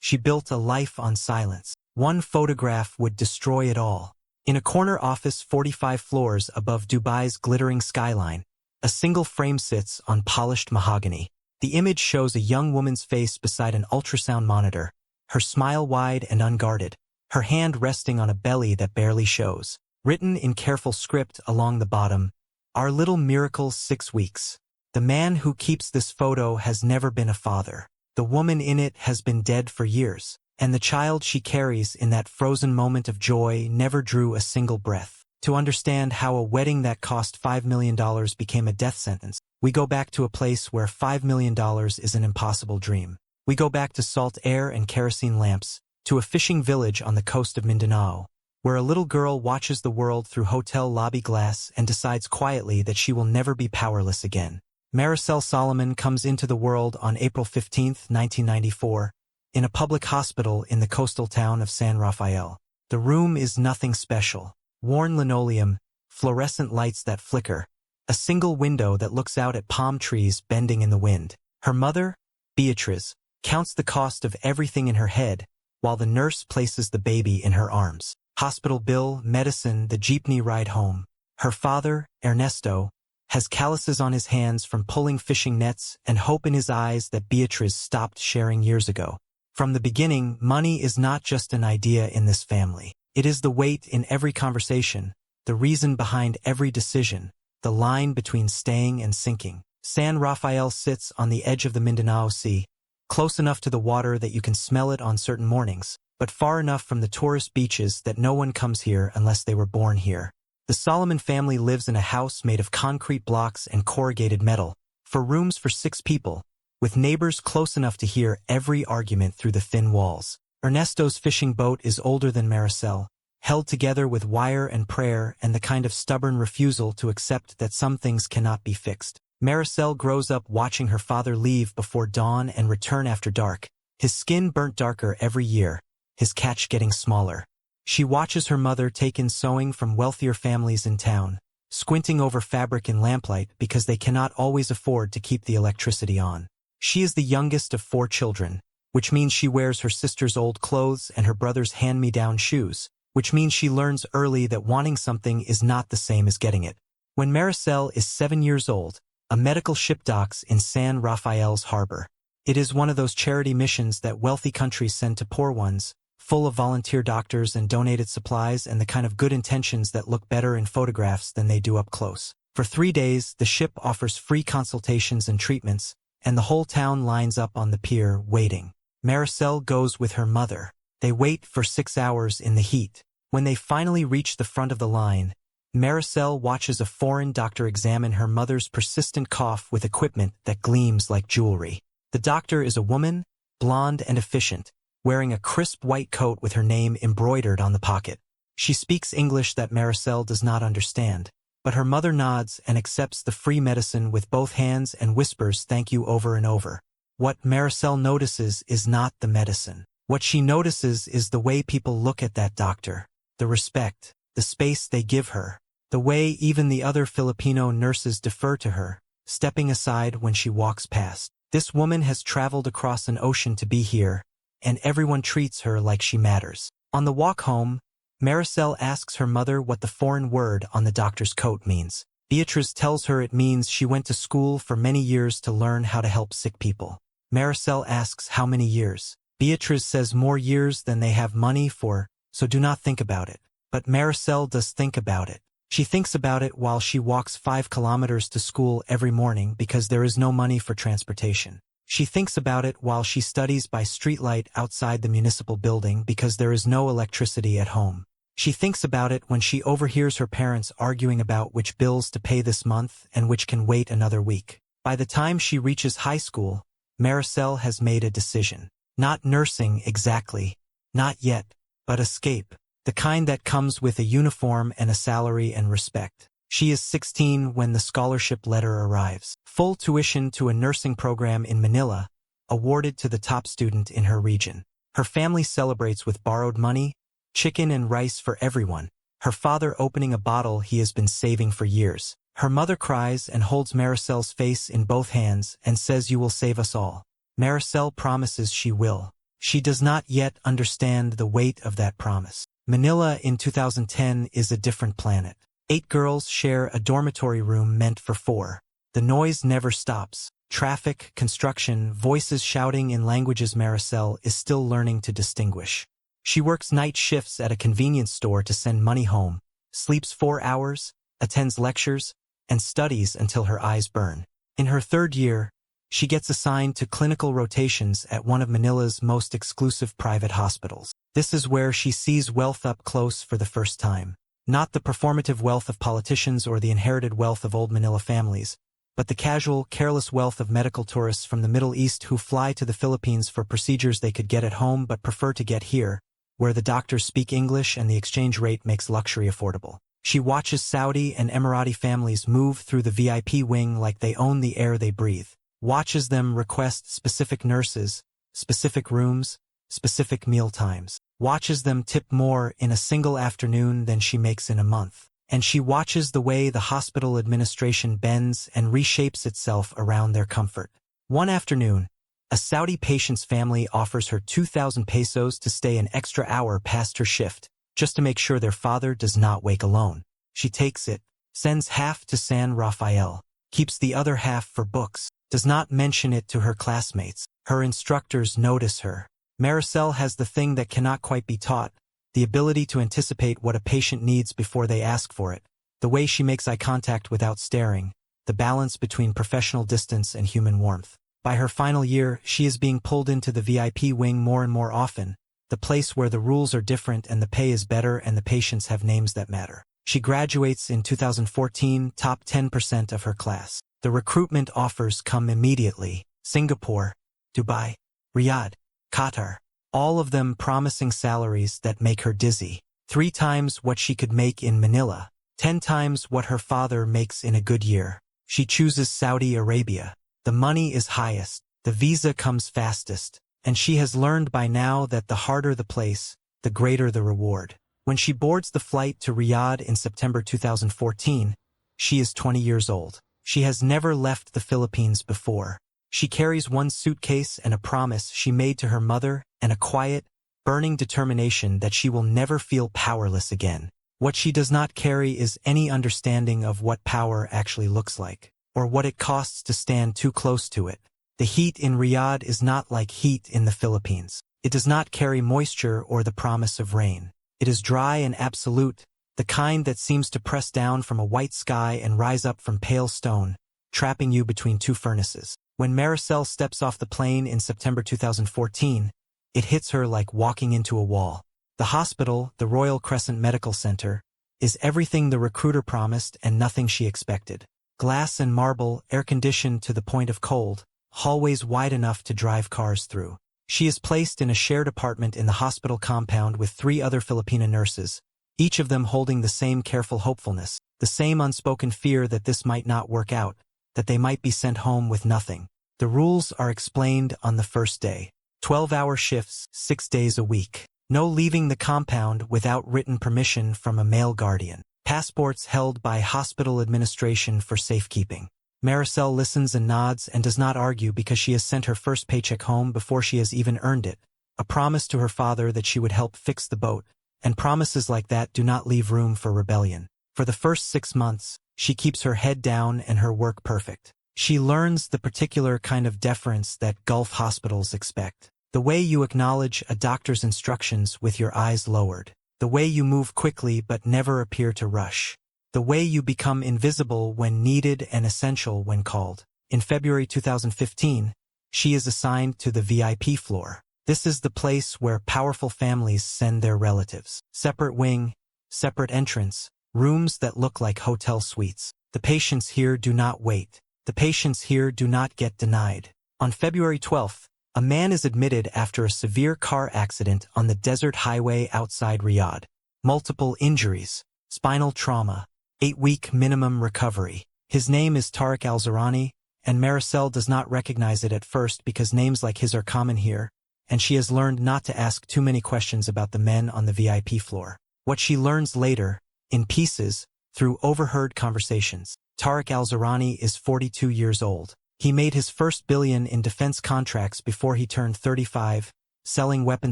She built a life on silence. One photograph would destroy it all. In a corner office 45 floors above Dubai's glittering skyline, a single frame sits on polished mahogany. The image shows a young woman's face beside an ultrasound monitor, her smile wide and unguarded, her hand resting on a belly that barely shows. Written in careful script along the bottom, "Our little miracle 6 weeks." The man who keeps this photo has never been a father. The woman in it has been dead for years, and the child she carries in that frozen moment of joy never drew a single breath. To understand how a wedding that cost $5 million became a death sentence, we go back to a place where $5 million is an impossible dream. We go back to salt air and kerosene lamps, to a fishing village on the coast of Mindanao, where a little girl watches the world through hotel lobby glass and decides quietly that she will never be powerless again. Maricel Soliman comes into the world on April 15, 1994, in a public hospital in the coastal town of San Rafael. The room is nothing special. Worn linoleum, fluorescent lights that flicker, a single window that looks out at palm trees bending in the wind. Her mother, Beatriz, counts the cost of everything in her head, while the nurse places the baby in her arms. Hospital bill, medicine, the jeepney ride home. Her father, Ernesto, has calluses on his hands from pulling fishing nets and hope in his eyes that Beatriz stopped sharing years ago. From the beginning, money is not just an idea in this family. It is the weight in every conversation, the reason behind every decision, the line between staying and sinking. San Rafael sits on the edge of the Mindanao Sea, close enough to the water that you can smell it on certain mornings, but far enough from the tourist beaches that no one comes here unless they were born here. The Soliman family lives in a house made of concrete blocks and corrugated metal, for rooms for 6 people, with neighbors close enough to hear every argument through the thin walls. Ernesto's fishing boat is older than Maricel, held together with wire and prayer and the kind of stubborn refusal to accept that some things cannot be fixed. Maricel grows up watching her father leave before dawn and return after dark, his skin burnt darker every year, his catch getting smaller. She watches her mother take in sewing from wealthier families in town, squinting over fabric in lamplight because they cannot always afford to keep the electricity on. She is the youngest of 4 children, which means she wears her sister's old clothes and her brother's hand-me-down shoes, which means she learns early that wanting something is not the same as getting it. When Maricel is 7 years old, a medical ship docks in San Rafael's harbor. It is one of those charity missions that wealthy countries send to poor ones, full of volunteer doctors and donated supplies and the kind of good intentions that look better in photographs than they do up close. For 3 days, the ship offers free consultations and treatments, and the whole town lines up on the pier waiting. Maricel goes with her mother. They wait for 6 hours in the heat. When they finally reach the front of the line, Maricel watches a foreign doctor examine her mother's persistent cough with equipment that gleams like jewelry. The doctor is a woman, blonde and efficient, wearing a crisp white coat with her name embroidered on the pocket. She speaks English that Maricel does not understand, but her mother nods and accepts the free medicine with both hands and whispers thank you over and over. What Maricel notices is not the medicine. What she notices is the way people look at that doctor, the respect, the space they give her, the way even the other Filipino nurses defer to her, stepping aside when she walks past. This woman has traveled across an ocean to be here, and everyone treats her like she matters. On the walk home, Maricel asks her mother what the foreign word on the doctor's coat means. Beatriz tells her it means she went to school for many years to learn how to help sick people. Maricel asks how many years. Beatriz says more years than they have money for, so do not think about it. But Maricel does think about it. She thinks about it while she walks 5 kilometers to school every morning because there is no money for transportation. She thinks about it while she studies by streetlight outside the municipal building because there is no electricity at home. She thinks about it when she overhears her parents arguing about which bills to pay this month and which can wait another week. By the time she reaches high school, Maricel has made a decision. Not nursing exactly, not yet, but escape. The kind that comes with a uniform and a salary and respect. She is 16 when the scholarship letter arrives. Full tuition to a nursing program in Manila, awarded to the top student in her region. Her family celebrates with borrowed money, chicken and rice for everyone. Her father opening a bottle he has been saving for years. Her mother cries and holds Maricel's face in both hands and says you will save us all. Maricel promises she will. She does not yet understand the weight of that promise. Manila in 2010 is a different planet. 8 girls share a dormitory room meant for 4. The noise never stops. Traffic, construction, voices shouting in languages Maricel is still learning to distinguish. She works night shifts at a convenience store to send money home, sleeps 4 hours, attends lectures, and studies until her eyes burn. In her 3rd year, she gets assigned to clinical rotations at one of Manila's most exclusive private hospitals. This is where she sees wealth up close for the first time. Not the performative wealth of politicians or the inherited wealth of old Manila families, but the casual, careless wealth of medical tourists from the Middle East who fly to the Philippines for procedures they could get at home but prefer to get here, where the doctors speak English and the exchange rate makes luxury affordable. She watches Saudi and Emirati families move through the VIP wing like they own the air they breathe. Watches them request specific nurses, specific rooms, specific meal times. Watches them tip more in a single afternoon than she makes in a month. And she watches the way the hospital administration bends and reshapes itself around their comfort. One afternoon, a Saudi patient's family offers her 2,000 pesos to stay an extra hour past her shift, just to make sure their father does not wake alone. She takes it, sends half to San Rafael, keeps the other half for books, does not mention it to her classmates. Her instructors notice her. Maricel has the thing that cannot quite be taught, the ability to anticipate what a patient needs before they ask for it, the way she makes eye contact without staring, the balance between professional distance and human warmth. By her final year, she is being pulled into the VIP wing more and more often, the place where the rules are different and the pay is better and the patients have names that matter. She graduates in 2014, top 10% of her class. The recruitment offers come immediately: Singapore, Dubai, Riyadh, Qatar, all of them promising salaries that make her dizzy. 3 times what she could make in Manila, 10 times what her father makes in a good year. She chooses Saudi Arabia. The money is highest, the visa comes fastest, and she has learned by now that the harder the place, the greater the reward. When she boards the flight to Riyadh in September 2014, she is 20 years old. She has never left the Philippines before. She carries one suitcase and a promise she made to her mother and a quiet, burning determination that she will never feel powerless again. What she does not carry is any understanding of what power actually looks like, or what it costs to stand too close to it. The heat in Riyadh is not like heat in the Philippines. It does not carry moisture or the promise of rain. It is dry and absolute, the kind that seems to press down from a white sky and rise up from pale stone, trapping you between 2 furnaces. When Maricel steps off the plane in September 2014, it hits her like walking into a wall. The hospital, the Royal Crescent Medical Center, is everything the recruiter promised and nothing she expected. Glass and marble, air-conditioned to the point of cold, hallways wide enough to drive cars through. She is placed in a shared apartment in the hospital compound with 3 other Filipina nurses, each of them holding the same careful hopefulness, the same unspoken fear that this might not work out, that they might be sent home with nothing. The rules are explained on the first day. 12-hour shifts, 6 days a week. No leaving the compound without written permission from a male guardian. Passports held by hospital administration for safekeeping. Maricel listens and nods and does not argue because she has sent her first paycheck home before she has even earned it. A promise to her father that she would help fix the boat, and promises like that do not leave room for rebellion. For the first 6 months, she keeps her head down and her work perfect. She learns the particular kind of deference that Gulf hospitals expect. The way you acknowledge a doctor's instructions with your eyes lowered. The way you move quickly but never appear to rush. The way you become invisible when needed and essential when called. In February 2015, she is assigned to the VIP floor. This is the place where powerful families send their relatives. Separate wing, separate entrance, rooms that look like hotel suites. The patients here do not wait. The patients here do not get denied. On February 12th, a man is admitted after a severe car accident on the desert highway outside Riyadh. Multiple injuries, spinal trauma, 8-week minimum recovery. His name is Tariq Al-Zurani, and Maricel does not recognize it at first because names like his are common here, and she has learned not to ask too many questions about the men on the VIP floor. What she learns later, in pieces, through overheard conversations. Tariq Al-Zurani is 42 years old. He made his first billion in defense contracts before he turned 35, selling weapon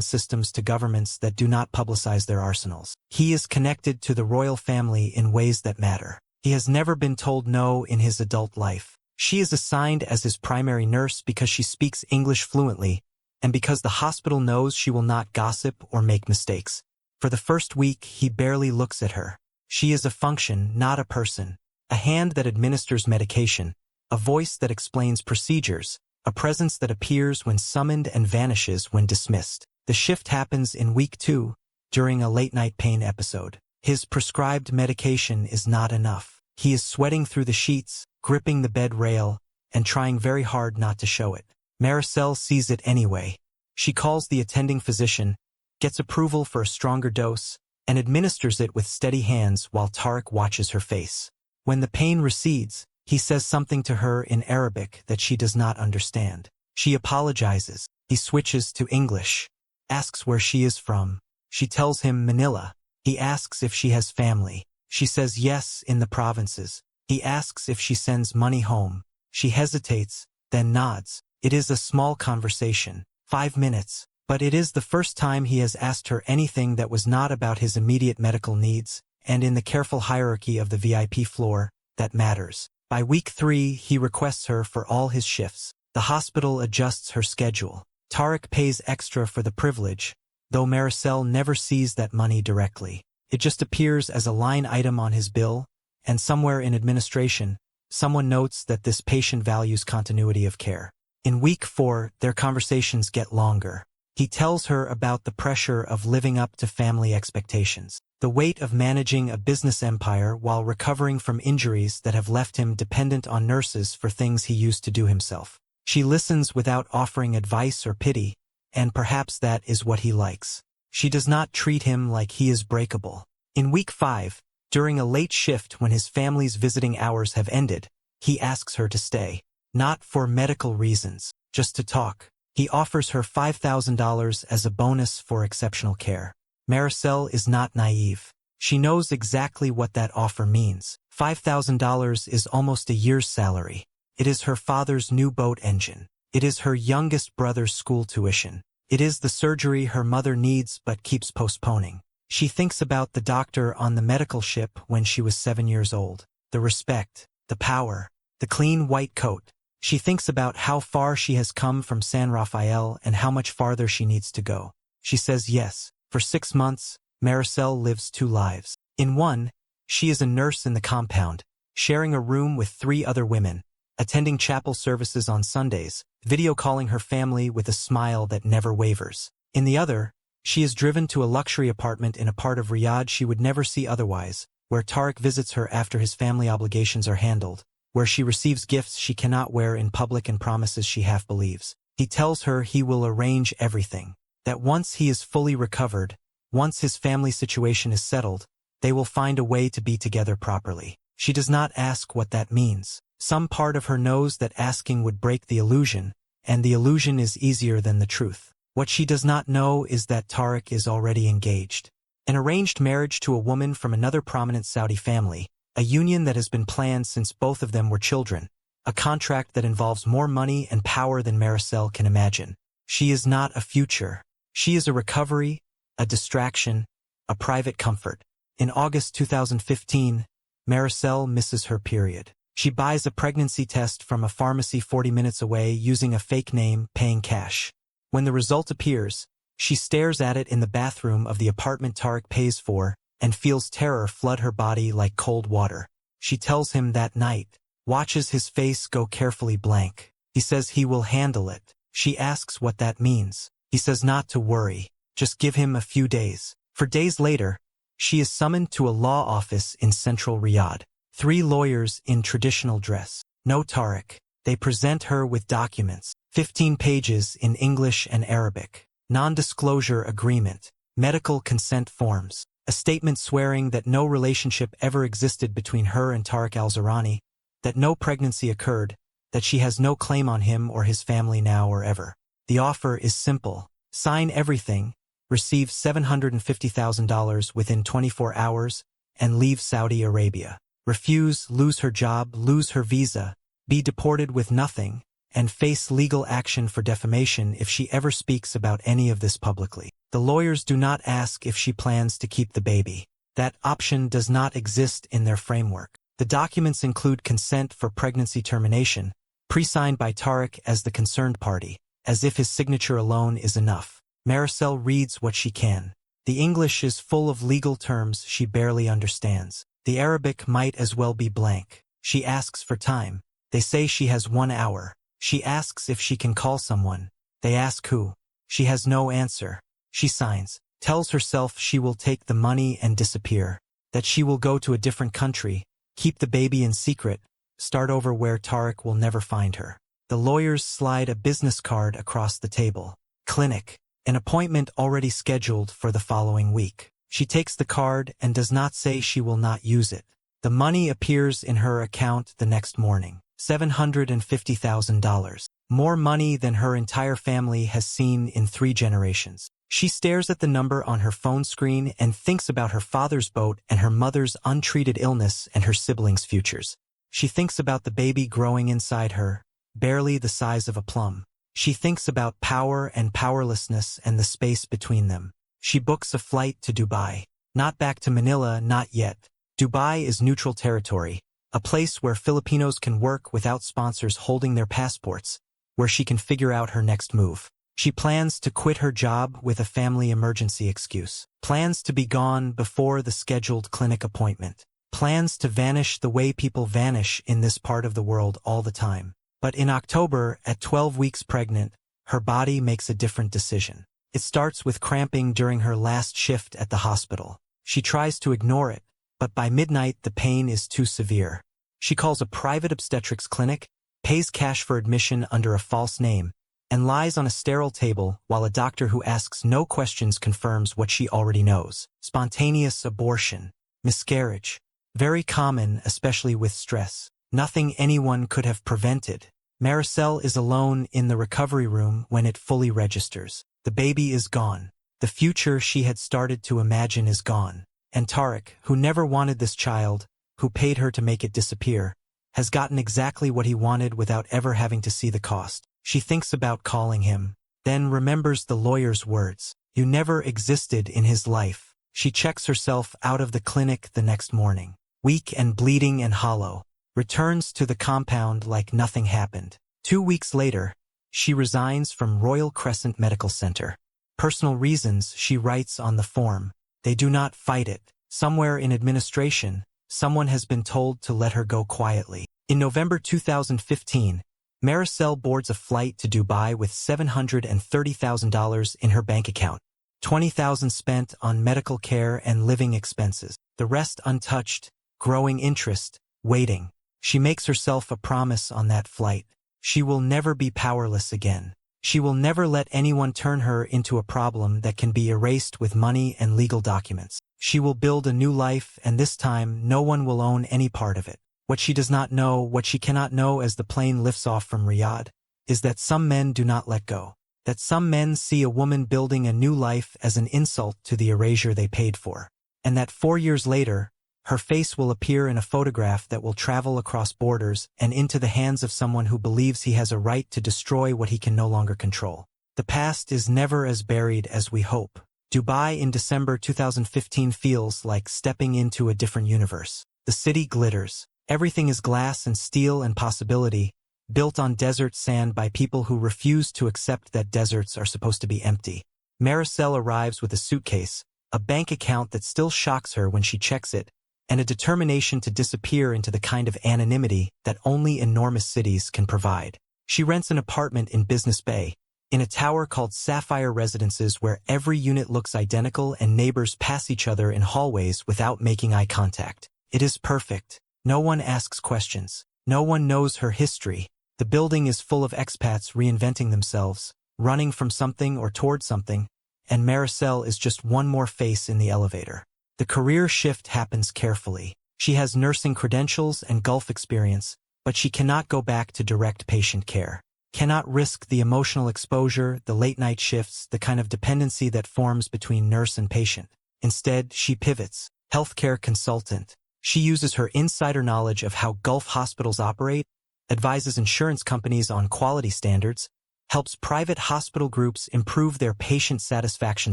systems to governments that do not publicize their arsenals. He is connected to the royal family in ways that matter. He has never been told no in his adult life. She is assigned as his primary nurse because she speaks English fluently, and because the hospital knows she will not gossip or make mistakes. For the first week, he barely looks at her. She is a function, not a person. A hand that administers medication, a voice that explains procedures, a presence that appears when summoned and vanishes when dismissed. The shift happens in week 2, during a late-night pain episode. His prescribed medication is not enough. He is sweating through the sheets, gripping the bed rail, and trying very hard not to show it. Maricel sees it anyway. She calls the attending physician, gets approval for a stronger dose, and administers it with steady hands while Tarek watches her face. When the pain recedes, he says something to her in Arabic that she does not understand. She apologizes. He switches to English, asks where she is from. She tells him Manila. He asks if she has family. She says yes, in the provinces. He asks if she sends money home. She hesitates, then nods. It is a small conversation, 5 minutes, but it is the first time he has asked her anything that was not about his immediate medical needs, and in the careful hierarchy of the VIP floor, that matters. By week 3, he requests her for all his shifts. The hospital adjusts her schedule. Tarek pays extra for the privilege, though Maricel never sees that money directly. It just appears as a line item on his bill, and somewhere in administration, someone notes that this patient values continuity of care. In week 4, their conversations get longer. He tells her about the pressure of living up to family expectations, the weight of managing a business empire while recovering from injuries that have left him dependent on nurses for things he used to do himself. She listens without offering advice or pity, and perhaps that is what he likes. She does not treat him like he is breakable. In week 5, during a late shift when his family's visiting hours have ended, he asks her to stay. Not for medical reasons, just to talk. He offers her $5,000 as a bonus for exceptional care. Maricel is not naive. She knows exactly what that offer means. $5,000 is almost a year's salary. It is her father's new boat engine. It is her youngest brother's school tuition. It is the surgery her mother needs but keeps postponing. She thinks about the doctor on the medical ship when she was 7 years old. The respect, the power, the clean white coat. She thinks about how far she has come from San Rafael and how much farther she needs to go. She says yes. For 6 months, Maricel lives 2 lives. In one, she is a nurse in the compound, sharing a room with 3 other women, attending chapel services on Sundays, video calling her family with a smile that never wavers. In the other, she is driven to a luxury apartment in a part of Riyadh she would never see otherwise, where Tarek visits her after his family obligations are handled, where she receives gifts she cannot wear in public and promises she half believes. He tells her he will arrange everything, that once he is fully recovered, once his family situation is settled, they will find a way to be together properly. She does not ask what that means. Some part of her knows that asking would break the illusion, and the illusion is easier than the truth. What she does not know is that Tarek is already engaged. An arranged marriage to a woman from another prominent Saudi family, a union that has been planned since both of them were children, a contract that involves more money and power than Maricel can imagine. She is not a future. She is a recovery, a distraction, a private comfort. In August 2015, Maricel misses her period. She buys a pregnancy test from a pharmacy 40 minutes away using a fake name, paying cash. When the result appears, she stares at it in the bathroom of the apartment Tarek pays for and feels terror flood her body like cold water. She tells him that night, watches his face go carefully blank. He says he will handle it. She asks what that means. He says not to worry, just give him a few days. For days later, she is summoned to a law office in central Riyadh. 3 lawyers in traditional dress. No Tarek. They present her with documents, 15 pages in English and Arabic, non-disclosure agreement, medical consent forms, a statement swearing that no relationship ever existed between her and Tarek al-Zahrani, that no pregnancy occurred, that she has no claim on him or his family now or ever. The offer is simple. Sign everything, receive $750,000 within 24 hours, and leave Saudi Arabia. Refuse, lose her job, lose her visa, be deported with nothing, and face legal action for defamation if she ever speaks about any of this publicly. The lawyers do not ask if she plans to keep the baby. That option does not exist in their framework. The documents include consent for pregnancy termination, pre-signed by Tariq as the concerned party, as if his signature alone is enough. Maricel reads what she can. The English is full of legal terms she barely understands. The Arabic might as well be blank. She asks for time. They say she has 1 hour. She asks if she can call someone. They ask who. She has no answer. She signs, tells herself she will take the money and disappear, that she will go to a different country, keep the baby in secret, start over where Tariq will never find her. The lawyers slide a business card across the table. Clinic. An appointment already scheduled for the following week. She takes the card and does not say she will not use it. The money appears in her account the next morning. $750,000. More money than her entire family has seen in 3 generations. She stares at the number on her phone screen and thinks about her father's boat and her mother's untreated illness and her siblings' futures. She thinks about the baby growing inside her, barely the size of a plum. She thinks about power and powerlessness and the space between them. She books a flight to Dubai. Not back to Manila, not yet. Dubai is neutral territory, a place where Filipinos can work without sponsors holding their passports, where she can figure out her next move. She plans to quit her job with a family emergency excuse. Plans to be gone before the scheduled clinic appointment. Plans to vanish the way people vanish in this part of the world all the time. But in October, at 12 weeks pregnant, her body makes a different decision. It starts with cramping during her last shift at the hospital. She tries to ignore it, but by midnight the pain is too severe. She calls a private obstetrics clinic, pays cash for admission under a false name, and lies on a sterile table while a doctor who asks no questions confirms what she already knows. Spontaneous abortion. Miscarriage. Very common, especially with stress. Nothing anyone could have prevented. Maricel is alone in the recovery room when it fully registers. The baby is gone. The future she had started to imagine is gone. And Tariq, who never wanted this child, who paid her to make it disappear, has gotten exactly what he wanted without ever having to see the cost. She thinks about calling him, then remembers the lawyer's words. You never existed in his life. She checks herself out of the clinic the next morning. Weak and bleeding and hollow. Returns to the compound like nothing happened. 2 weeks later, she resigns from Royal Crescent Medical Center. Personal reasons, she writes on the form. They do not fight it. Somewhere in administration, someone has been told to let her go quietly. In November 2015, Maricel boards a flight to Dubai with $730,000 in her bank account. $20,000 spent on medical care and living expenses. The rest untouched, growing interest, waiting. She makes herself a promise on that flight. She will never be powerless again. She will never let anyone turn her into a problem that can be erased with money and legal documents. She will build a new life, and this time no one will own any part of it. What she does not know, what she cannot know as the plane lifts off from Riyadh, is that some men do not let go. That some men see a woman building a new life as an insult to the erasure they paid for. And that 4 years later, her face will appear in a photograph that will travel across borders and into the hands of someone who believes he has a right to destroy what he can no longer control. The past is never as buried as we hope. Dubai in December 2015 feels like stepping into a different universe. The city glitters. Everything is glass and steel and possibility, built on desert sand by people who refuse to accept that deserts are supposed to be empty. Maricel arrives with a suitcase, a bank account that still shocks her when she checks it, and a determination to disappear into the kind of anonymity that only enormous cities can provide. She rents an apartment in Business Bay, in a tower called Sapphire Residences where every unit looks identical and neighbors pass each other in hallways without making eye contact. It is perfect. No one asks questions. No one knows her history. The building is full of expats reinventing themselves, running from something or toward something, and Maricel is just one more face in the elevator. The career shift happens carefully. She has nursing credentials and Gulf experience, but she cannot go back to direct patient care. Cannot risk the emotional exposure, the late-night shifts, the kind of dependency that forms between nurse and patient. Instead, she pivots. Healthcare consultant. She uses her insider knowledge of how Gulf hospitals operate, advises insurance companies on quality standards, helps private hospital groups improve their patient satisfaction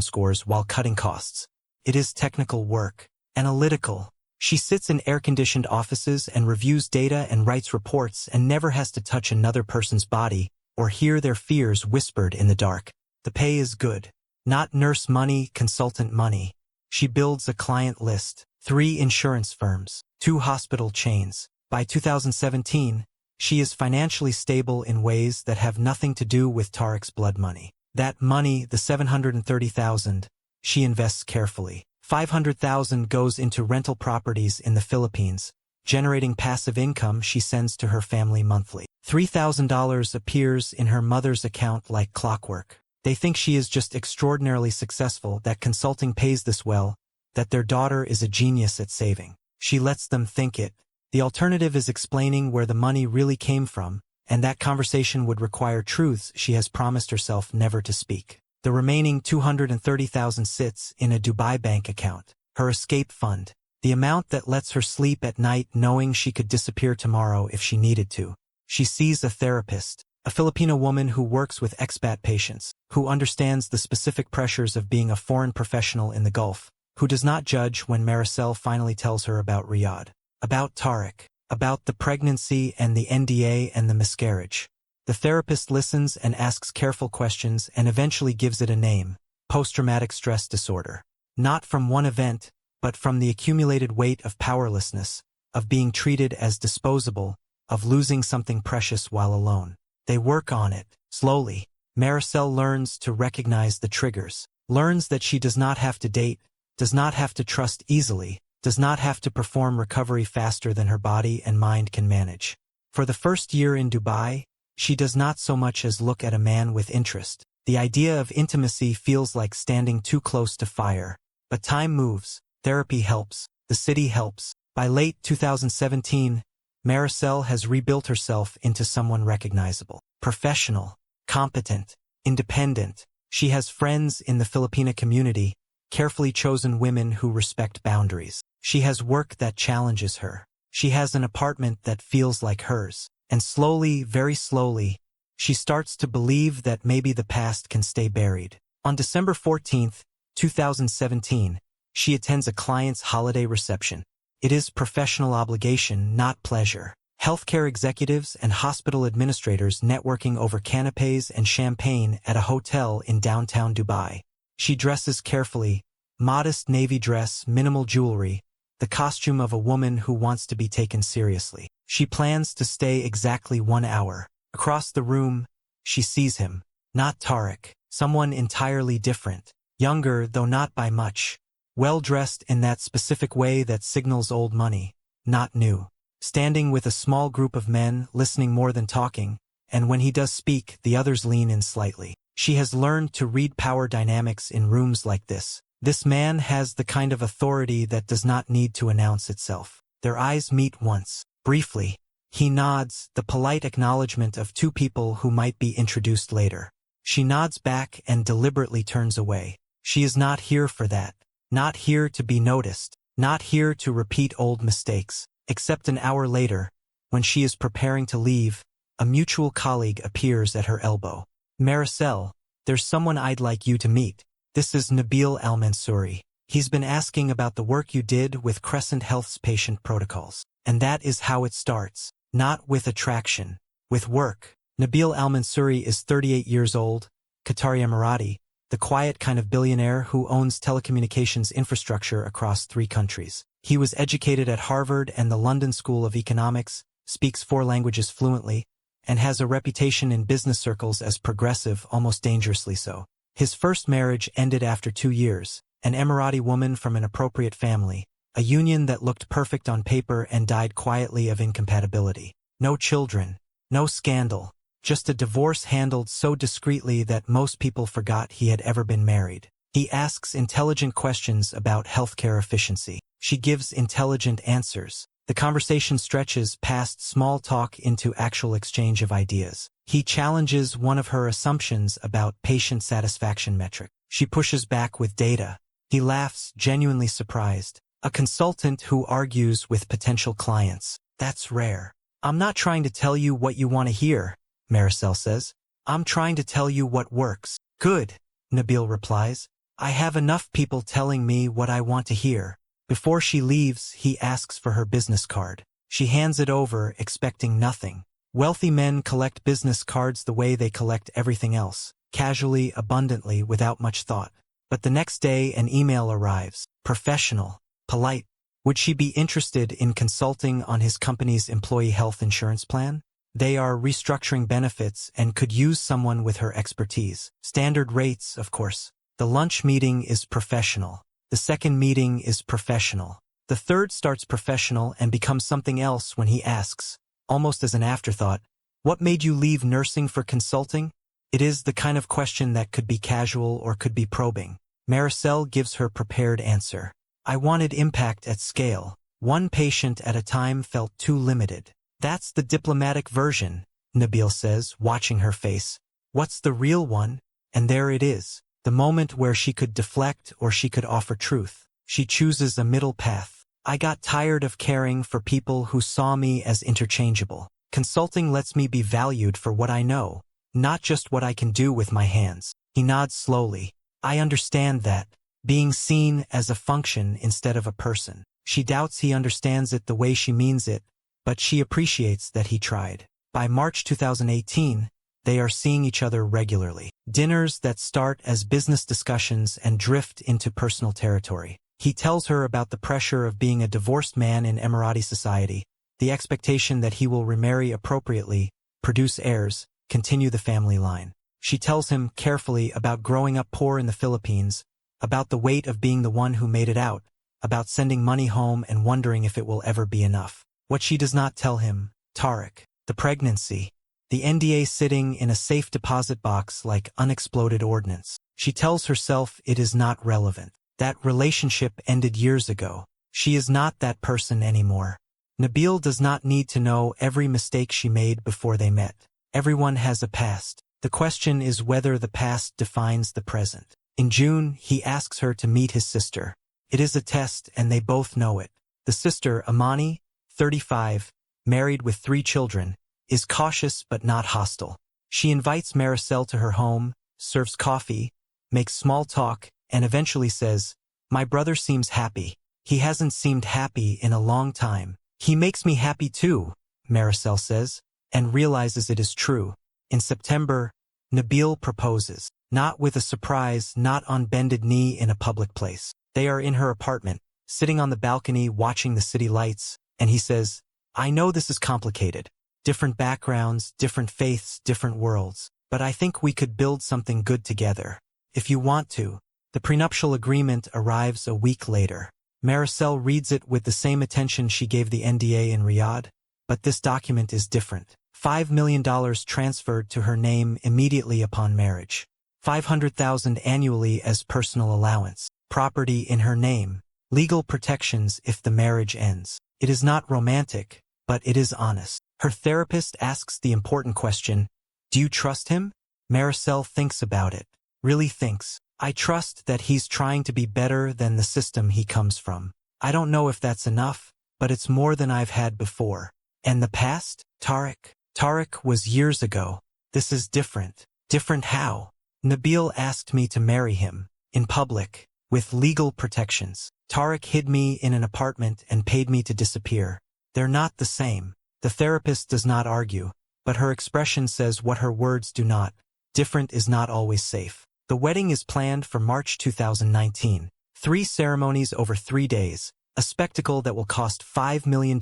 scores while cutting costs. It is technical work, analytical. She sits in air-conditioned offices and reviews data and writes reports and never has to touch another person's body or hear their fears whispered in the dark. The pay is good. Not nurse money, consultant money. She builds a client list, 3 insurance firms, 2 hospital chains. By 2017, she is financially stable in ways that have nothing to do with Tarek's blood money. That money, the $730,000, she invests carefully. $500,000 goes into rental properties in the Philippines, generating passive income she sends to her family monthly. $3,000 appears in her mother's account like clockwork. They think she is just extraordinarily successful, that consulting pays this well, that their daughter is a genius at saving. She lets them think it. The alternative is explaining where the money really came from, and that conversation would require truths she has promised herself never to speak. The remaining $230,000 sits in a Dubai bank account, her escape fund, the amount that lets her sleep at night knowing she could disappear tomorrow if she needed to. She sees a therapist, a Filipino woman who works with expat patients, who understands the specific pressures of being a foreign professional in the Gulf, who does not judge when Maricel finally tells her about Riyadh, about Tarek, about the pregnancy and the NDA and the miscarriage. The therapist listens and asks careful questions and eventually gives it a name: post-traumatic stress disorder. Not from one event, but from the accumulated weight of powerlessness, of being treated as disposable, of losing something precious while alone. They work on it, slowly. Maricel learns to recognize the triggers, learns that she does not have to date, does not have to trust easily, does not have to perform recovery faster than her body and mind can manage. For the first year in Dubai, she does not so much as look at a man with interest. The idea of intimacy feels like standing too close to fire. But time moves, therapy helps, the city helps. By late 2017, Maricel has rebuilt herself into someone recognizable, professional, competent, independent. She has friends in the Filipina community, carefully chosen women who respect boundaries. She has work that challenges her. She has an apartment that feels like hers. And slowly, very slowly, she starts to believe that maybe the past can stay buried. On December 14, 2017, she attends a client's holiday reception. It is professional obligation, not pleasure. Healthcare executives and hospital administrators networking over canapes and champagne at a hotel in downtown Dubai. She dresses carefully, modest navy dress, minimal jewelry, the costume of a woman who wants to be taken seriously. She plans to stay exactly 1 hour. Across the room, she sees him. Not Tarek, someone entirely different. Younger, though not by much. Well-dressed in that specific way that signals old money, not new. Standing with a small group of men, listening more than talking, and when he does speak, the others lean in slightly. She has learned to read power dynamics in rooms like this. This man has the kind of authority that does not need to announce itself. Their eyes meet once. Briefly, he nods, the polite acknowledgement of 2 people who might be introduced later. She nods back and deliberately turns away. She is not here for that. Not here to be noticed. Not here to repeat old mistakes. Except an hour later, when she is preparing to leave, a mutual colleague appears at her elbow. Maricel, there's someone I'd like you to meet. This is Nabil Al-Mansouri. He's been asking about the work you did with Crescent Health's patient protocols. And that is how it starts. Not with attraction, with work. Nabil Al-Mansouri is 38 years old, Qatari Emirati, the quiet kind of billionaire who owns telecommunications infrastructure across 3 countries. He was educated at Harvard and the London School of Economics, speaks 4 languages fluently, and has a reputation in business circles as progressive, almost dangerously so. His first marriage ended after 2 years, an Emirati woman from an appropriate family, a union that looked perfect on paper and died quietly of incompatibility. No children, no scandal, just a divorce handled so discreetly that most people forgot he had ever been married. He asks intelligent questions about healthcare efficiency. She gives intelligent answers. The conversation stretches past small talk into actual exchange of ideas. He challenges one of her assumptions about patient satisfaction metric. She pushes back with data. He laughs, genuinely surprised. A consultant who argues with potential clients. That's rare. I'm not trying to tell you what you want to hear, Maricel says. I'm trying to tell you what works. Good, Nabil replies. I have enough people telling me what I want to hear. Before she leaves, he asks for her business card. She hands it over, expecting nothing. Wealthy men collect business cards the way they collect everything else, casually, abundantly, without much thought. But the next day an email arrives. Professional, polite. Would she be interested in consulting on his company's employee health insurance plan? They are restructuring benefits and could use someone with her expertise. Standard rates, of course. The lunch meeting is professional. The second meeting is professional. The third starts professional and becomes something else when he asks, almost as an afterthought, what made you leave nursing for consulting? It is the kind of question that could be casual or could be probing. Maricel gives her prepared answer. I wanted impact at scale. One patient at a time felt too limited. That's the diplomatic version, Nabil says, watching her face. What's the real one? And there it is. The moment where she could deflect or she could offer truth. She chooses a middle path. I got tired of caring for people who saw me as interchangeable. Consulting lets me be valued for what I know, not just what I can do with my hands. He nods slowly. I understand that. Being seen as a function instead of a person. She doubts he understands it the way she means it, but she appreciates that he tried. By March 2018, they are seeing each other regularly. Dinners that start as business discussions and drift into personal territory. He tells her about the pressure of being a divorced man in Emirati society, the expectation that he will remarry appropriately, produce heirs, continue the family line. She tells him carefully about growing up poor in the Philippines, about the weight of being the one who made it out, about sending money home and wondering if it will ever be enough. What she does not tell him, Tariq, the pregnancy, the NDA sitting in a safe deposit box like unexploded ordnance. She tells herself it is not relevant. That relationship ended years ago. She is not that person anymore. Nabil does not need to know every mistake she made before they met. Everyone has a past. The question is whether the past defines the present. In June, he asks her to meet his sister. It is a test and they both know it. The sister, Amani, 35, married with 3 children, is cautious but not hostile. She invites Maricel to her home, serves coffee, makes small talk, and eventually says, my brother seems happy. He hasn't seemed happy in a long time. He makes me happy too, Maricel says, and realizes it is true. In September, Nabil proposes. Not with a surprise, not on bended knee in a public place. They are in her apartment, sitting on the balcony watching the city lights, and he says, I know this is complicated. Different backgrounds, different faiths, different worlds. But I think we could build something good together. If you want to. The prenuptial agreement arrives a week later. Maricel reads it with the same attention she gave the NDA in Riyadh, but this document is different. $5 million transferred to her name immediately upon marriage. $500,000 annually as personal allowance. Property in her name. Legal protections if the marriage ends. It is not romantic, but it is honest. Her therapist asks the important question, do you trust him? Maricel thinks about it. Really thinks. I trust that he's trying to be better than the system he comes from. I don't know if that's enough, but it's more than I've had before. And the past? Tariq? Tariq was years ago. This is different. Different how? Nabil asked me to marry him. In public. With legal protections. Tariq hid me in an apartment and paid me to disappear. They're not the same. The therapist does not argue, but her expression says what her words do not. Different is not always safe. The wedding is planned for March 2019. 3 ceremonies over 3 days, a spectacle that will cost $5 million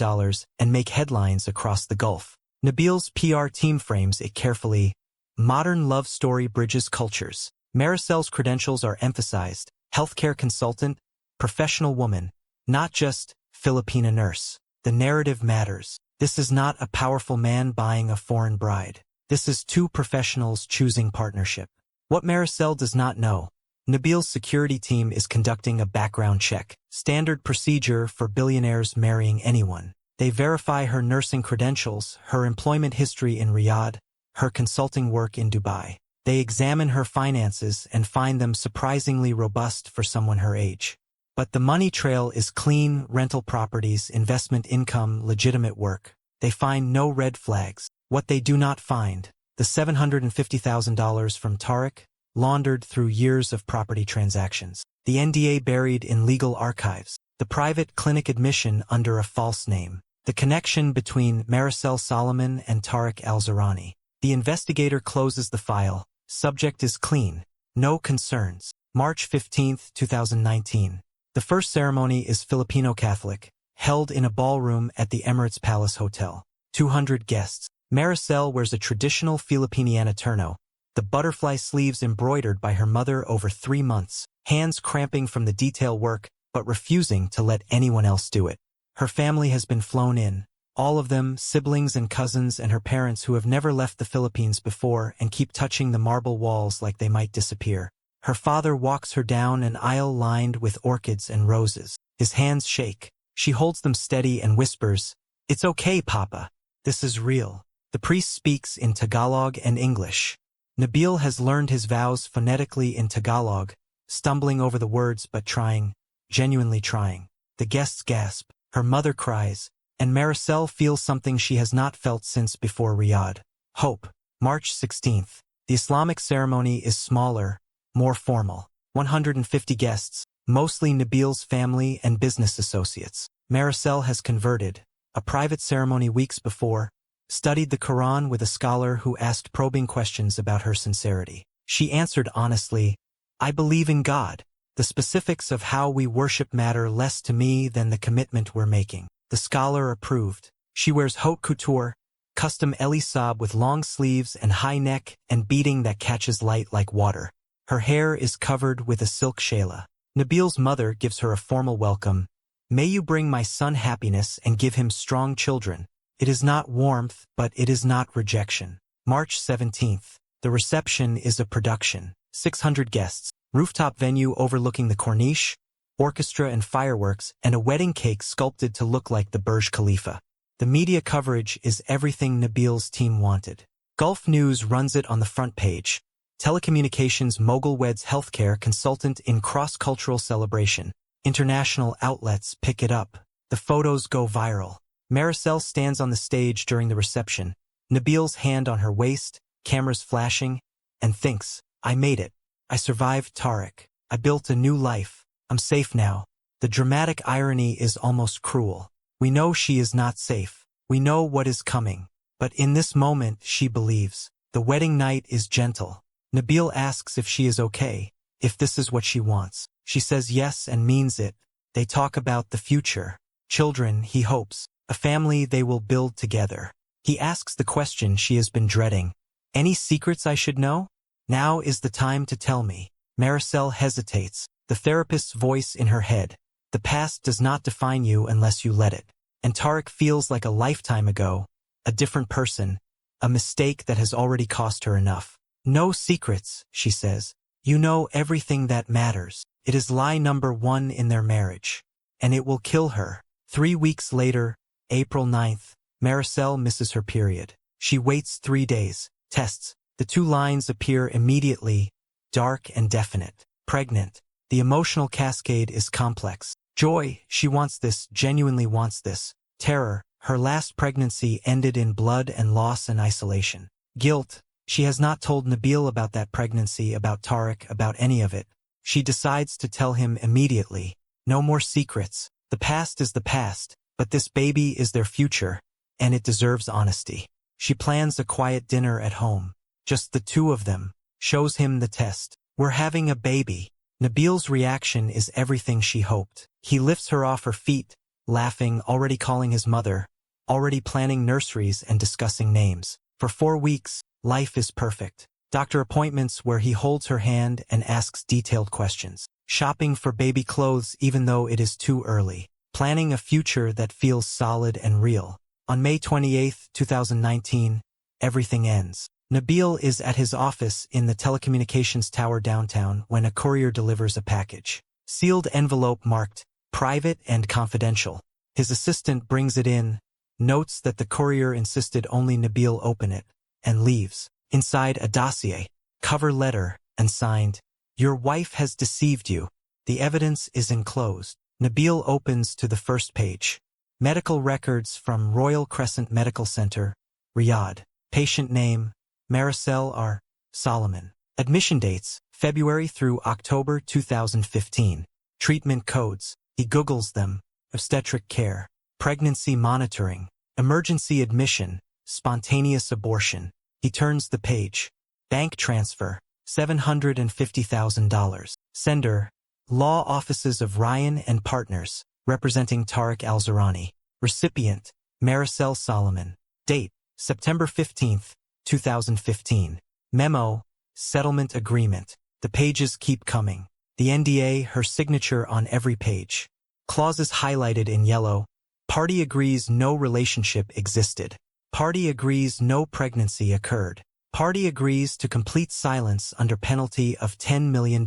and make headlines across the Gulf. Nabil's PR team frames it carefully. Modern love story bridges cultures. Maricel's credentials are emphasized. Healthcare consultant, professional woman, not just Filipina nurse. The narrative matters. This is not a powerful man buying a foreign bride. This is 2 professionals choosing partnership. What Maricel does not know. Nabil's security team is conducting a background check. Standard procedure for billionaires marrying anyone. They verify her nursing credentials, her employment history in Riyadh, her consulting work in Dubai. They examine her finances and find them surprisingly robust for someone her age. But the money trail is clean: rental properties, investment income, legitimate work. They find no red flags. What they do not find: the $750,000 from Tariq, laundered through years of property transactions. The NDA buried in legal archives. The private clinic admission under a false name. The connection between Maricel Soliman and Tariq al-Zahrani. The investigator closes the file. Subject is clean. No concerns. March 15, 2019. The first ceremony is Filipino Catholic, held in a ballroom at the Emirates Palace Hotel. 200 guests. Maricel wears a traditional Filipiniana terno, the butterfly sleeves embroidered by her mother over 3 months, hands cramping from the detail work, but refusing to let anyone else do it. Her family has been flown in, all of them, siblings and cousins and her parents who have never left the Philippines before and keep touching the marble walls like they might disappear. Her father walks her down an aisle lined with orchids and roses. His hands shake. She holds them steady and whispers, "It's okay, Papa. This is real." The priest speaks in Tagalog and English. Nabil has learned his vows phonetically in Tagalog, stumbling over the words but trying, genuinely trying. The guests gasp, her mother cries, and Maricel feels something she has not felt since before Riyadh. Hope. March 16th. The Islamic ceremony is smaller, more formal. 150 guests, mostly Nabil's family and business associates. Maricel has converted. A private ceremony weeks before, studied the Quran with a scholar who asked probing questions about her sincerity. She answered honestly, "I believe in God. The specifics of how we worship matter less to me than the commitment we're making." The scholar approved. She wears haute couture, custom elisab with long sleeves and high neck and beading that catches light like water. Her hair is covered with a silk shayla. Nabil's mother gives her a formal welcome. "May you bring my son happiness and give him strong children." It is not warmth, but it is not rejection. March 17th. The reception is a production. 600 guests, rooftop venue overlooking the Corniche, orchestra and fireworks, and a wedding cake sculpted to look like the Burj Khalifa. The media coverage is everything Nabil's team wanted. Gulf News runs it on the front page. Telecommunications mogul weds healthcare consultant in cross-cultural celebration. International outlets pick it up. The photos go viral. Maricel stands on the stage during the reception, Nabil's hand on her waist, cameras flashing, and thinks, "I made it. I survived Tariq. I built a new life. I'm safe now." The dramatic irony is almost cruel. We know she is not safe. We know what is coming. But in this moment she believes. The wedding night is gentle. Nabil asks if she is okay, if this is what she wants. She says yes and means it. They talk about the future. Children, he hopes. A family they will build together. He asks the question she has been dreading. "Any secrets I should know? Now is the time to tell me." Maricel hesitates, the therapist's voice in her head. "The past does not define you unless you let it." And Tariq feels like a lifetime ago, a different person, a mistake that has already cost her enough. "No secrets," she says. "You know everything that matters." It is lie number 1 in their marriage. And it will kill her. 3 weeks later, April 9th, Maricel misses her period. She waits 3 days, tests. The 2 lines appear immediately, dark and definite. Pregnant. The emotional cascade is complex. Joy, she wants this, genuinely wants this. Terror, her last pregnancy ended in blood and loss and isolation. Guilt, she has not told Nabil about that pregnancy, about Tariq, about any of it. She decides to tell him immediately. No more secrets. The past is the past. But this baby is their future, and it deserves honesty. She plans a quiet dinner at home. Just the 2 of them. Shows him the test. "We're having a baby." Nabil's reaction is everything she hoped. He lifts her off her feet, laughing, already calling his mother, already planning nurseries and discussing names. For 4 weeks, life is perfect. Doctor appointments where he holds her hand and asks detailed questions. Shopping for baby clothes even though it is too early. Planning a future that feels solid and real. On May 28, 2019, everything ends. Nabil is at his office in the telecommunications tower downtown when a courier delivers a package. Sealed envelope marked, "Private and confidential." His assistant brings it in, notes that the courier insisted only Nabil open it, and leaves. Inside a dossier, cover letter, and signed, "Your wife has deceived you. The evidence is enclosed." Nabil opens to the first page. Medical records from Royal Crescent Medical Center, Riyadh. Patient name, Maricel R. Soliman. Admission dates, February through October 2015. Treatment codes, he Googles them. Obstetric care, pregnancy monitoring, emergency admission, spontaneous abortion. He turns the page. Bank transfer, $750,000. Sender, Law Offices of Ryan and Partners, representing Tariq Al-Zurani. Recipient, Maricel Soliman. Date, September 15, 2015. Memo, settlement agreement. The pages keep coming. The NDA, her signature on every page. Clauses highlighted in yellow. Party agrees no relationship existed. Party agrees no pregnancy occurred. Party agrees to complete silence under penalty of $10 million.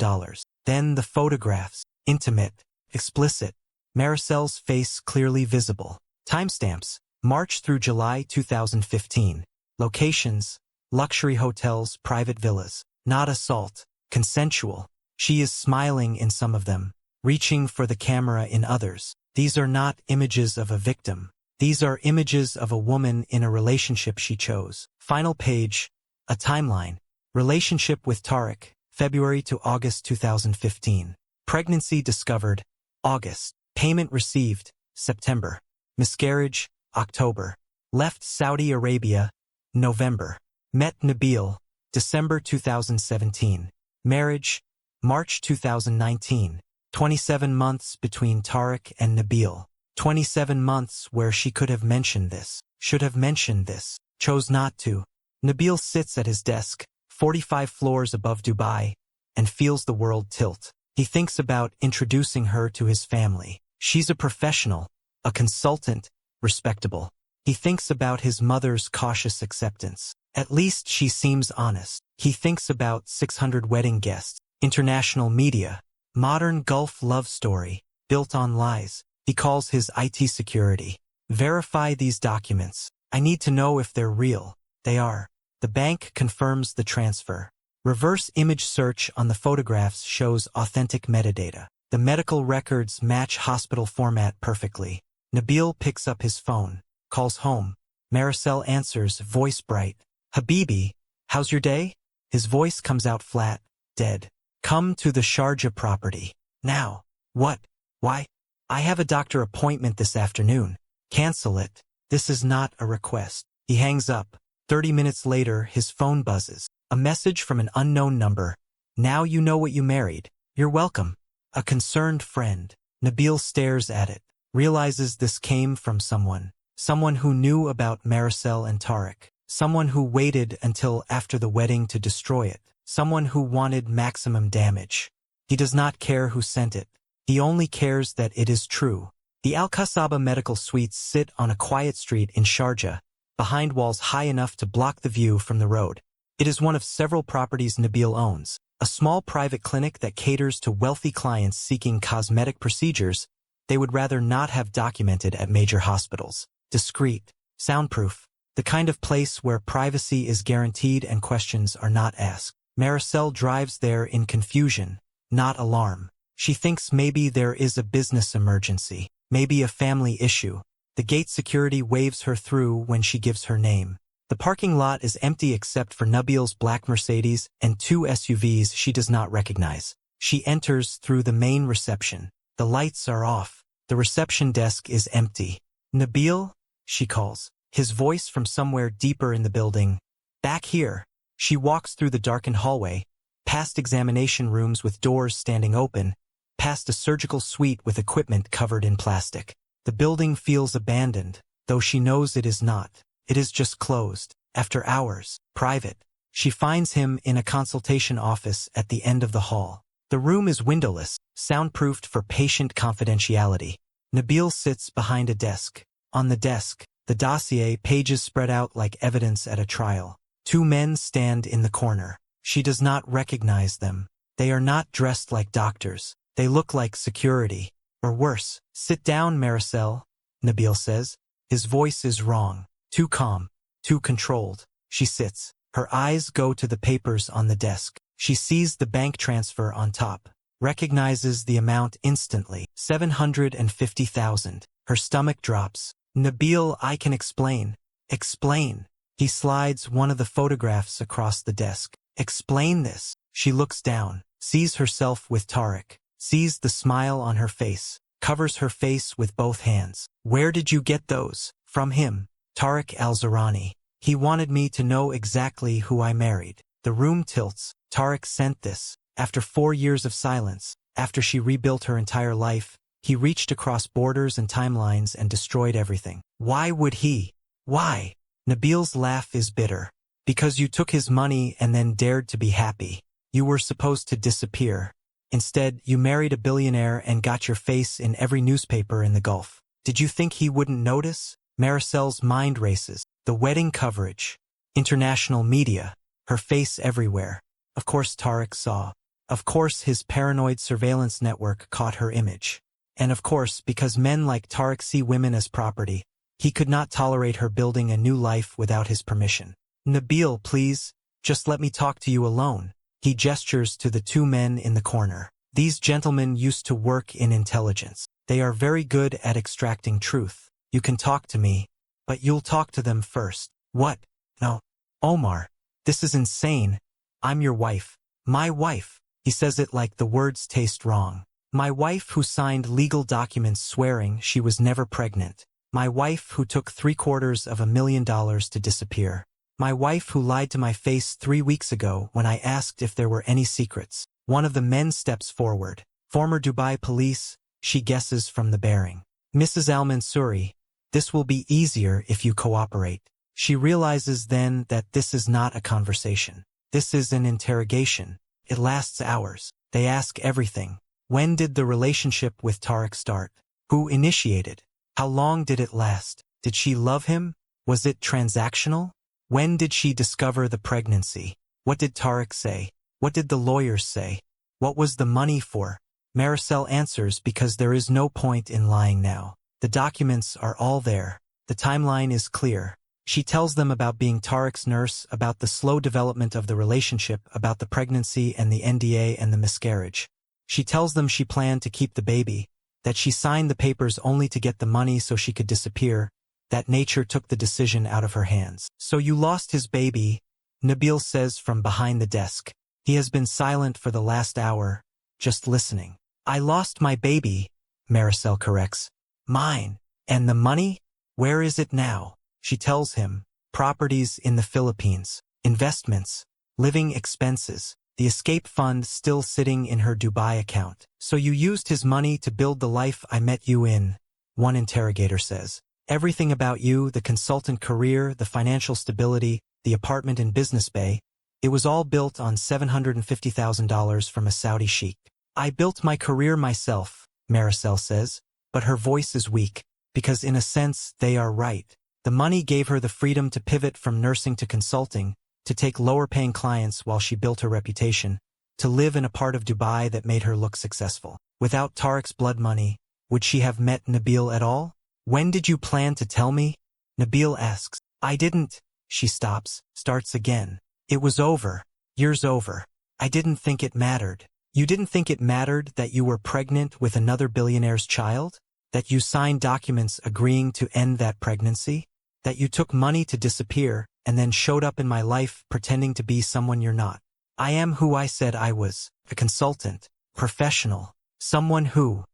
Then the photographs, intimate, explicit. Maricel's face clearly visible. Timestamps, March through July 2015. Locations, luxury hotels, private villas. Not assault, consensual. She is smiling in some of them, reaching for the camera in others. These are not images of a victim. These are images of a woman in a relationship she chose. Final page, a timeline. Relationship with Tariq, February to August 2015. Pregnancy discovered, August. Payment received, September. Miscarriage, October. Left Saudi Arabia, November. Met Nabil, December 2017. Marriage, March 2019. 27 months between Tariq and Nabil. 27 months where she could have mentioned this, should have mentioned this, chose not to. Nabil sits at his desk, 45 floors above Dubai, and feels the world tilt. He thinks about introducing her to his family. She's a professional, a consultant, respectable. He thinks about his mother's cautious acceptance. At least she seems honest. He thinks about 600 wedding guests, international media, modern Gulf love story, built on lies. He calls his IT security. Verify these documents. I need to know if they're real. They are. The bank confirms the transfer. Reverse image search on the photographs shows authentic metadata. The medical records match hospital format perfectly. Nabil picks up his phone, calls home. Maricel answers, voice bright. Habibi, how's your day? His voice comes out flat, dead. Come to the Sharjah property. Now. What? Why? I have a doctor appointment this afternoon. Cancel it. This is not a request. He hangs up. 30 minutes later, his phone buzzes. A message from an unknown number. Now you know what you married. You're welcome. A concerned friend. Nabil stares at it. Realizes this came from someone. Someone who knew about Maricel and Tariq. Someone who waited until after the wedding to destroy it. Someone who wanted maximum damage. He does not care who sent it. He only cares that it is true. The Al-Qasaba medical suites sit on a quiet street in Sharjah, behind walls high enough to block the view from the road. It is one of several properties Nabil owns, a small private clinic that caters to wealthy clients seeking cosmetic procedures they would rather not have documented at major hospitals. Discreet, soundproof, the kind of place where privacy is guaranteed and questions are not asked. Maricel drives there in confusion, not alarm. She thinks maybe there is a business emergency, maybe a family issue. The gate security waves her through when she gives her name. The parking lot is empty except for Nabil's black Mercedes and 2 SUVs she does not recognize. She enters through the main reception. The lights are off. The reception desk is empty. Nabil? She calls. His voice from somewhere deeper in the building. Back here. She walks through the darkened hallway, past examination rooms with doors standing open, past a surgical suite with equipment covered in plastic. The building feels abandoned, though she knows it is not. It is just closed. After hours, private. She finds him in a consultation office at the end of the hall. The room is windowless, soundproofed for patient confidentiality. Nabil sits behind a desk. On the desk, the dossier, pages spread out like evidence at a trial. 2 men stand in the corner. She does not recognize them. They are not dressed like doctors. They look like security. Or worse. Sit down, Maricel, Nabil says. His voice is wrong. Too calm. Too controlled. She sits. Her eyes go to the papers on the desk. She sees the bank transfer on top. recognizes the amount instantly. 750,000. Her stomach drops. Nabil, I can explain. Explain. He slides one of the photographs across the desk. Explain this. She looks down, sees herself with Tariq, sees the smile on her face, covers her face with both hands. Where did you get those? From him. Tariq Al-Zarani. He wanted me to know exactly who I married. The room tilts. Tariq sent this. After 4 years of silence, after she rebuilt her entire life, he reached across borders and timelines and destroyed everything. Why would he? Why? Nabil's laugh is bitter. Because you took his money and then dared to be happy. You were supposed to disappear. Instead, you married a billionaire and got your face in every newspaper in the Gulf. Did you think he wouldn't notice? Maricel's mind races. The wedding coverage. International media. Her face everywhere. Of course Tariq saw. Of course his paranoid surveillance network caught her image. And of course, because men like Tariq see women as property, he could not tolerate her building a new life without his permission. Nabil, please, just let me talk to you alone. He gestures to the 2 men in the corner. These gentlemen used to work in intelligence. They are very good at extracting truth. You can talk to me, but you'll talk to them first. What? No. Omar, this is insane. I'm your wife. My wife. He says it like the words taste wrong. My wife who signed legal documents swearing she was never pregnant. My wife who took $750,000 to disappear. My wife who lied to my face 3 weeks ago when I asked if there were any secrets. One of the men steps forward. Former Dubai police, she guesses from the bearing. Mrs. Al-Mansouri, this will be easier if you cooperate. She realizes then that this is not a conversation. This is an interrogation. It lasts hours. They ask everything. When did the relationship with Tariq start? Who initiated? How long did it last? Did she love him? Was it transactional? When did she discover the pregnancy? What did Tariq say? What did the lawyers say? What was the money for? Maricel answers because there is no point in lying now. The documents are all there. The timeline is clear. She tells them about being Tariq's nurse, about the slow development of the relationship, about the pregnancy and the NDA and the miscarriage. She tells them she planned to keep the baby, that she signed the papers only to get the money so she could disappear, that nature took the decision out of her hands. So you lost his baby, Nabil says from behind the desk. He has been silent for the last hour, just listening. I lost my baby, Maricel corrects. Mine. And the money? Where is it now? She tells him. Properties in the Philippines. Investments. Living expenses. The escape fund still sitting in her Dubai account. So you used his money to build the life I met you in, one interrogator says. Everything about you, the consultant career, the financial stability, the apartment in Business Bay, it was all built on $750,000 from a Saudi sheikh. I built my career myself, Maricel says, but her voice is weak, because in a sense they are right. The money gave her the freedom to pivot from nursing to consulting, to take lower-paying clients while she built her reputation, to live in a part of Dubai that made her look successful. Without Tariq's blood money, would she have met Nabil at all? When did you plan to tell me? Nabil asks. I didn't. She stops, starts again. It was over. Years over. I didn't think it mattered. You didn't think it mattered that you were pregnant with another billionaire's child? That you signed documents agreeing to end that pregnancy? That you took money to disappear and then showed up in my life pretending to be someone you're not? I am who I said I was, a consultant, professional, someone who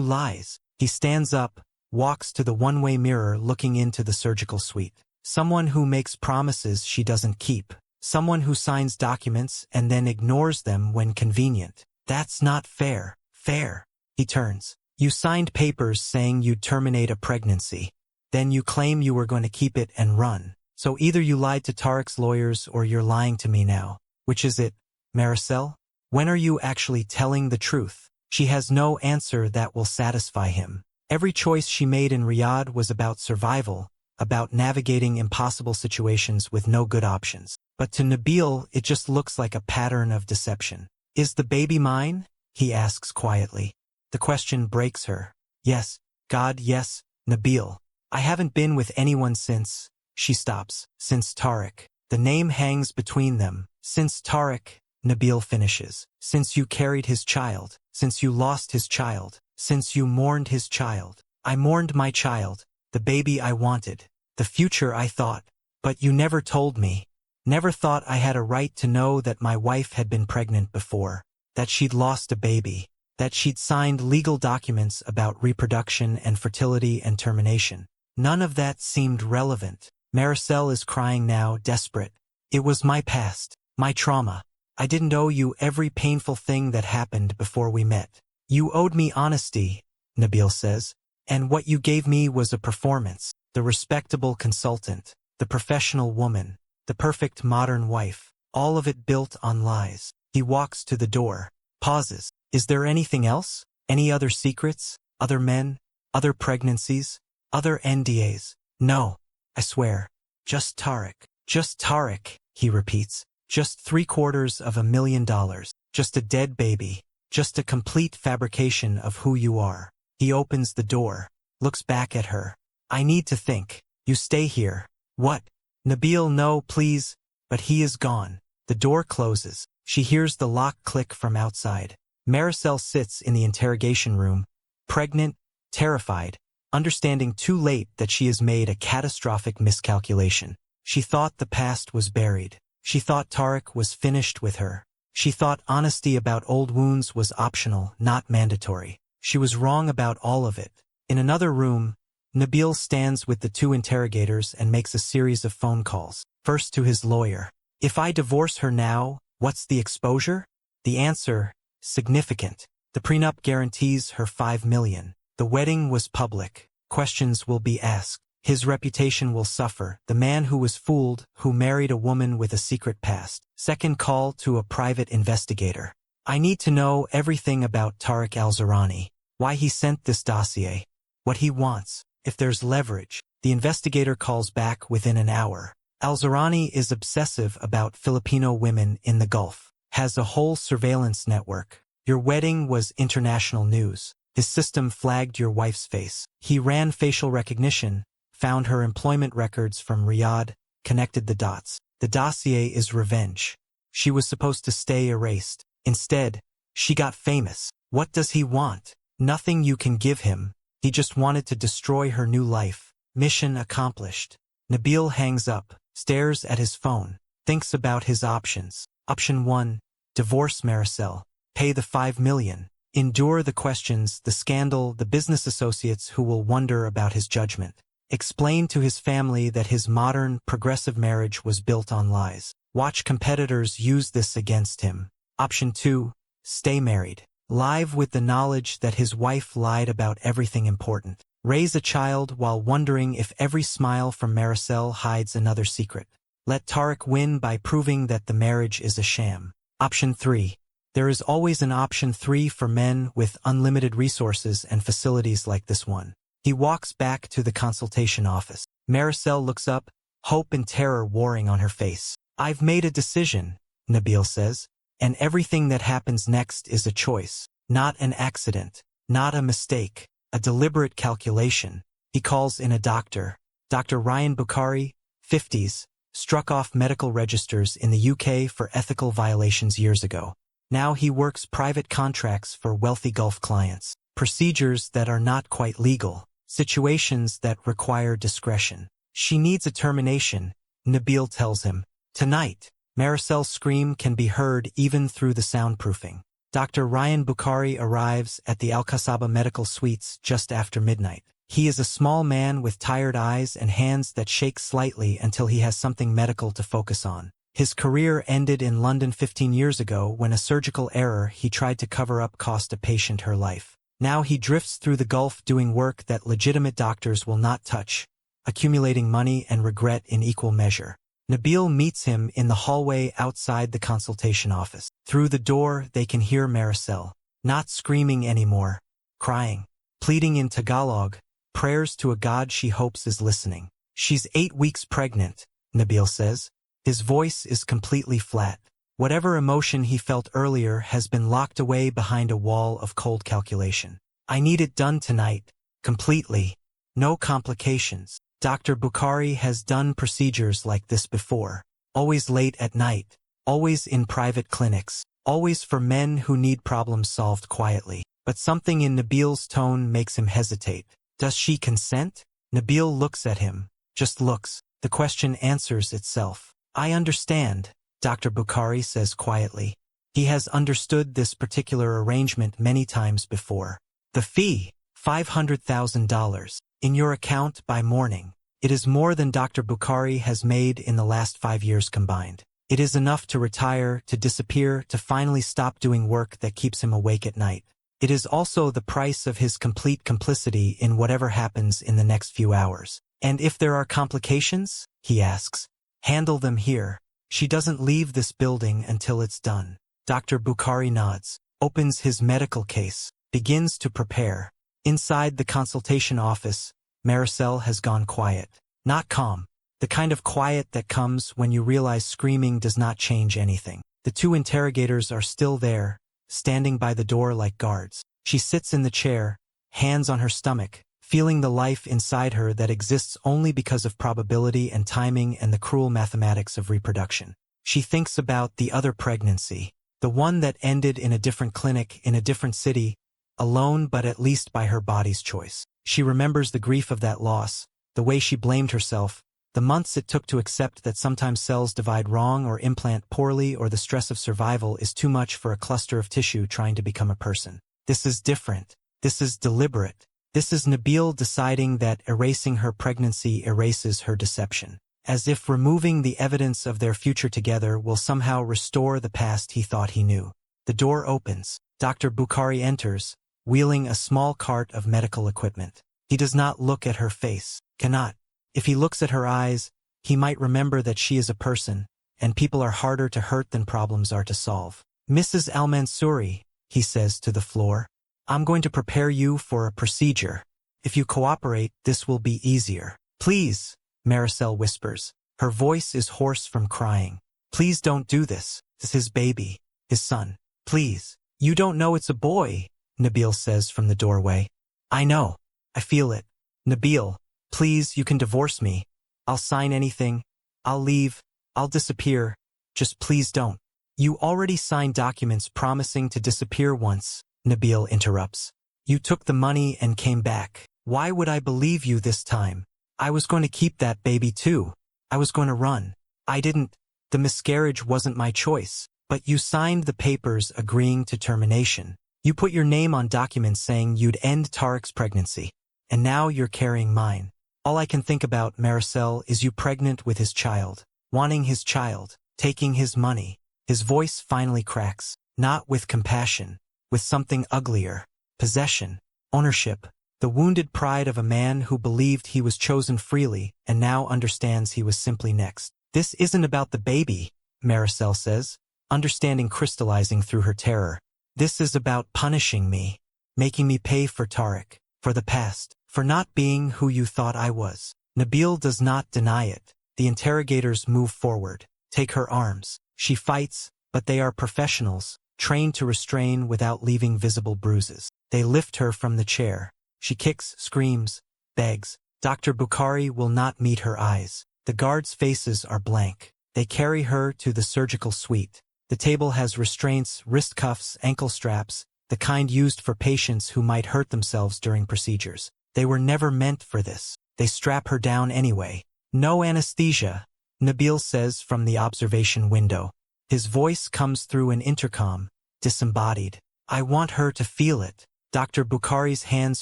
lies. He stands up, walks to the one-way mirror looking into the surgical suite. Someone who makes promises she doesn't keep. Someone who signs documents and then ignores them when convenient. That's not fair. Fair. He turns. You signed papers saying you'd terminate a pregnancy. Then you claim you were going to keep it and run. So either you lied to Tariq's lawyers or you're lying to me now. Which is it, Maricel? When are you actually telling the truth? She has no answer that will satisfy him. Every choice she made in Riyadh was about survival, about navigating impossible situations with no good options. But to Nabil, it just looks like a pattern of deception. Is the baby mine? He asks quietly. The question breaks her. Yes, God, yes, Nabil. I haven't been with anyone since. She stops. Since Tariq. The name hangs between them. Since Tariq. Nabil finishes. Since you carried his child, since you lost his child, since you mourned his child. I mourned my child, the baby I wanted, the future I thought. But you never told me. Never thought I had a right to know that my wife had been pregnant before, that she'd lost a baby, that she'd signed legal documents about reproduction and fertility and termination. None of that seemed relevant. Maricel is crying now, desperate. It was my past, my trauma. I didn't owe you every painful thing that happened before we met. You owed me honesty, Nabil says. And what you gave me was a performance, the respectable consultant, the professional woman, the perfect modern wife, all of it built on lies. He walks to the door, pauses. Is there anything else? Any other secrets? Other men? Other pregnancies? Other NDAs? No, I swear. Just Tarek. Just Tarek, he repeats. Just $750,000. Just a dead baby. Just a complete fabrication of who you are. He opens the door, looks back at her. I need to think. You stay here. What? Nabil, no, please. But he is gone. The door closes. She hears the lock click from outside. Maricel sits in the interrogation room, pregnant, terrified, understanding too late that she has made a catastrophic miscalculation. She thought the past was buried. She thought Tarek was finished with her. She thought honesty about old wounds was optional, not mandatory. She was wrong about all of it. In another room, Nabil stands with the two interrogators and makes a series of phone calls. First to his lawyer. If I divorce her now, what's the exposure? The answer, significant. The prenup guarantees her $5 million. The wedding was public. Questions will be asked. His reputation will suffer. The man who was fooled, who married a woman with a secret past. Second call to a private investigator. I need to know everything about Tarek Al-Zurani. Why he sent this dossier. What he wants. If there's leverage. The investigator calls back within an hour. Al-Zurani is obsessive about Filipino women in the Gulf. Has a whole surveillance network. Your wedding was international news. His system flagged your wife's face. He ran facial recognition, found her employment records from Riyadh, connected the dots. The dossier is revenge. She was supposed to stay erased. Instead, she got famous. What does he want? Nothing you can give him. He just wanted to destroy her new life. Mission accomplished. Nabil hangs up, stares at his phone, thinks about his options. Option 1. Divorce Maricel. Pay the $5 million. Endure the questions, the scandal, the business associates who will wonder about his judgment. Explain to his family that his modern, progressive marriage was built on lies. Watch competitors use this against him. Option 2. Stay married. Live with the knowledge that his wife lied about everything important. Raise a child while wondering if every smile from Maricel hides another secret. Let Tarek win by proving that the marriage is a sham. Option 3. There is always an option 3 for men with unlimited resources and facilities like this one. He walks back to the consultation office. Maricel looks up, hope and terror warring on her face. I've made a decision, Nabil says, and everything that happens next is a choice, not an accident, not a mistake, a deliberate calculation. He calls in a doctor. Dr. Ryan Bukhari, 50s, struck off medical registers in the UK for ethical violations years ago. Now he works private contracts for wealthy Gulf clients. Procedures that are not quite legal. Situations that require discretion. She needs a termination, Nabil tells him. Tonight. Maricel's scream can be heard even through the soundproofing. Dr. Ryan Bukhari arrives at the Al-Kasaba Medical Suites just after midnight. He is a small man with tired eyes and hands that shake slightly until he has something medical to focus on. His career ended in London 15 years ago when a surgical error he tried to cover up cost a patient her life. Now he drifts through the Gulf doing work that legitimate doctors will not touch, accumulating money and regret in equal measure. Nabil meets him in the hallway outside the consultation office. Through the door, they can hear Maricel, not screaming anymore, crying, pleading in Tagalog, prayers to a God she hopes is listening. She's 8 weeks pregnant, Nabil says. His voice is completely flat. Whatever emotion he felt earlier has been locked away behind a wall of cold calculation. I need it done tonight, completely. No complications. Dr. Bukhari has done procedures like this before. Always late at night. always in private clinics, always for men who need problems solved quietly. But something in Nabil's tone makes him hesitate. Does she consent? Nabil looks at him, just looks. The question answers itself. I understand, Dr. Bukhari says quietly. He has understood this particular arrangement many times before. The fee, $500,000, in your account by morning. It is more than Dr. Bukhari has made in the last 5 years combined. It is enough to retire, to disappear, to finally stop doing work that keeps him awake at night. It is also the price of his complete complicity in whatever happens in the next few hours. And if there are complications, he asks, handle them here. She doesn't leave this building until it's done. Dr. Bukhari nods, opens his medical case, begins to prepare. Inside the consultation office, Maricel has gone quiet. Not calm. The kind of quiet that comes when you realize screaming does not change anything. The two interrogators are still there, standing by the door like guards. She sits in the chair, hands on her stomach, feeling the life inside her that exists only because of probability and timing and the cruel mathematics of reproduction. She thinks about the other pregnancy, the one that ended in a different clinic in a different city, alone but at least by her body's choice. She remembers the grief of that loss, the way she blamed herself, the months it took to accept that sometimes cells divide wrong or implant poorly, or the stress of survival is too much for a cluster of tissue trying to become a person. This is different. This is deliberate. This is Nabil deciding that erasing her pregnancy erases her deception. As if removing the evidence of their future together will somehow restore the past he thought he knew. The door opens. Dr. Bukhari enters, wheeling a small cart of medical equipment. He does not look at her face. Cannot. If he looks at her eyes, he might remember that she is a person, and people are harder to hurt than problems are to solve. Mrs. Al-Mansouri, he says to the floor, I'm going to prepare you for a procedure. If you cooperate, this will be easier. Please, Maricel whispers. Her voice is hoarse from crying. Please don't do this. This is his baby, his son. Please. You don't know it's a boy, Nabil says from the doorway. I know. I feel it. Nabil, please, you can divorce me. I'll sign anything. I'll leave. I'll disappear. Just please don't. You already signed documents promising to disappear once, Nabil interrupts. You took the money and came back. Why would I believe you this time? I was going to keep that baby too. I was going to run. I didn't. The miscarriage wasn't my choice. But you signed the papers agreeing to termination. You put your name on documents saying you'd end Tariq's pregnancy. And now you're carrying mine. All I can think about, Maricel, is you pregnant with his child, wanting his child, taking his money. His voice finally cracks, not with compassion, with something uglier. Possession, ownership, the wounded pride of a man who believed he was chosen freely and now understands he was simply next. This isn't about the baby, Maricel says, understanding crystallizing through her terror. This is about punishing me, making me pay for Tariq, for the past, for not being who you thought I was. Nabil does not deny it. The interrogators move forward, take her arms. She fights, but they are professionals, trained to restrain without leaving visible bruises. They lift her from the chair. She kicks, screams, begs. Dr. Bukhari will not meet her eyes. The guards' faces are blank. They carry her to the surgical suite. The table has restraints, wrist cuffs, ankle straps, the kind used for patients who might hurt themselves during procedures. They were never meant for this. They strap her down anyway. No anesthesia, Nabil says from the observation window. His voice comes through an intercom, disembodied. I want her to feel it. Dr. Bukhari's hands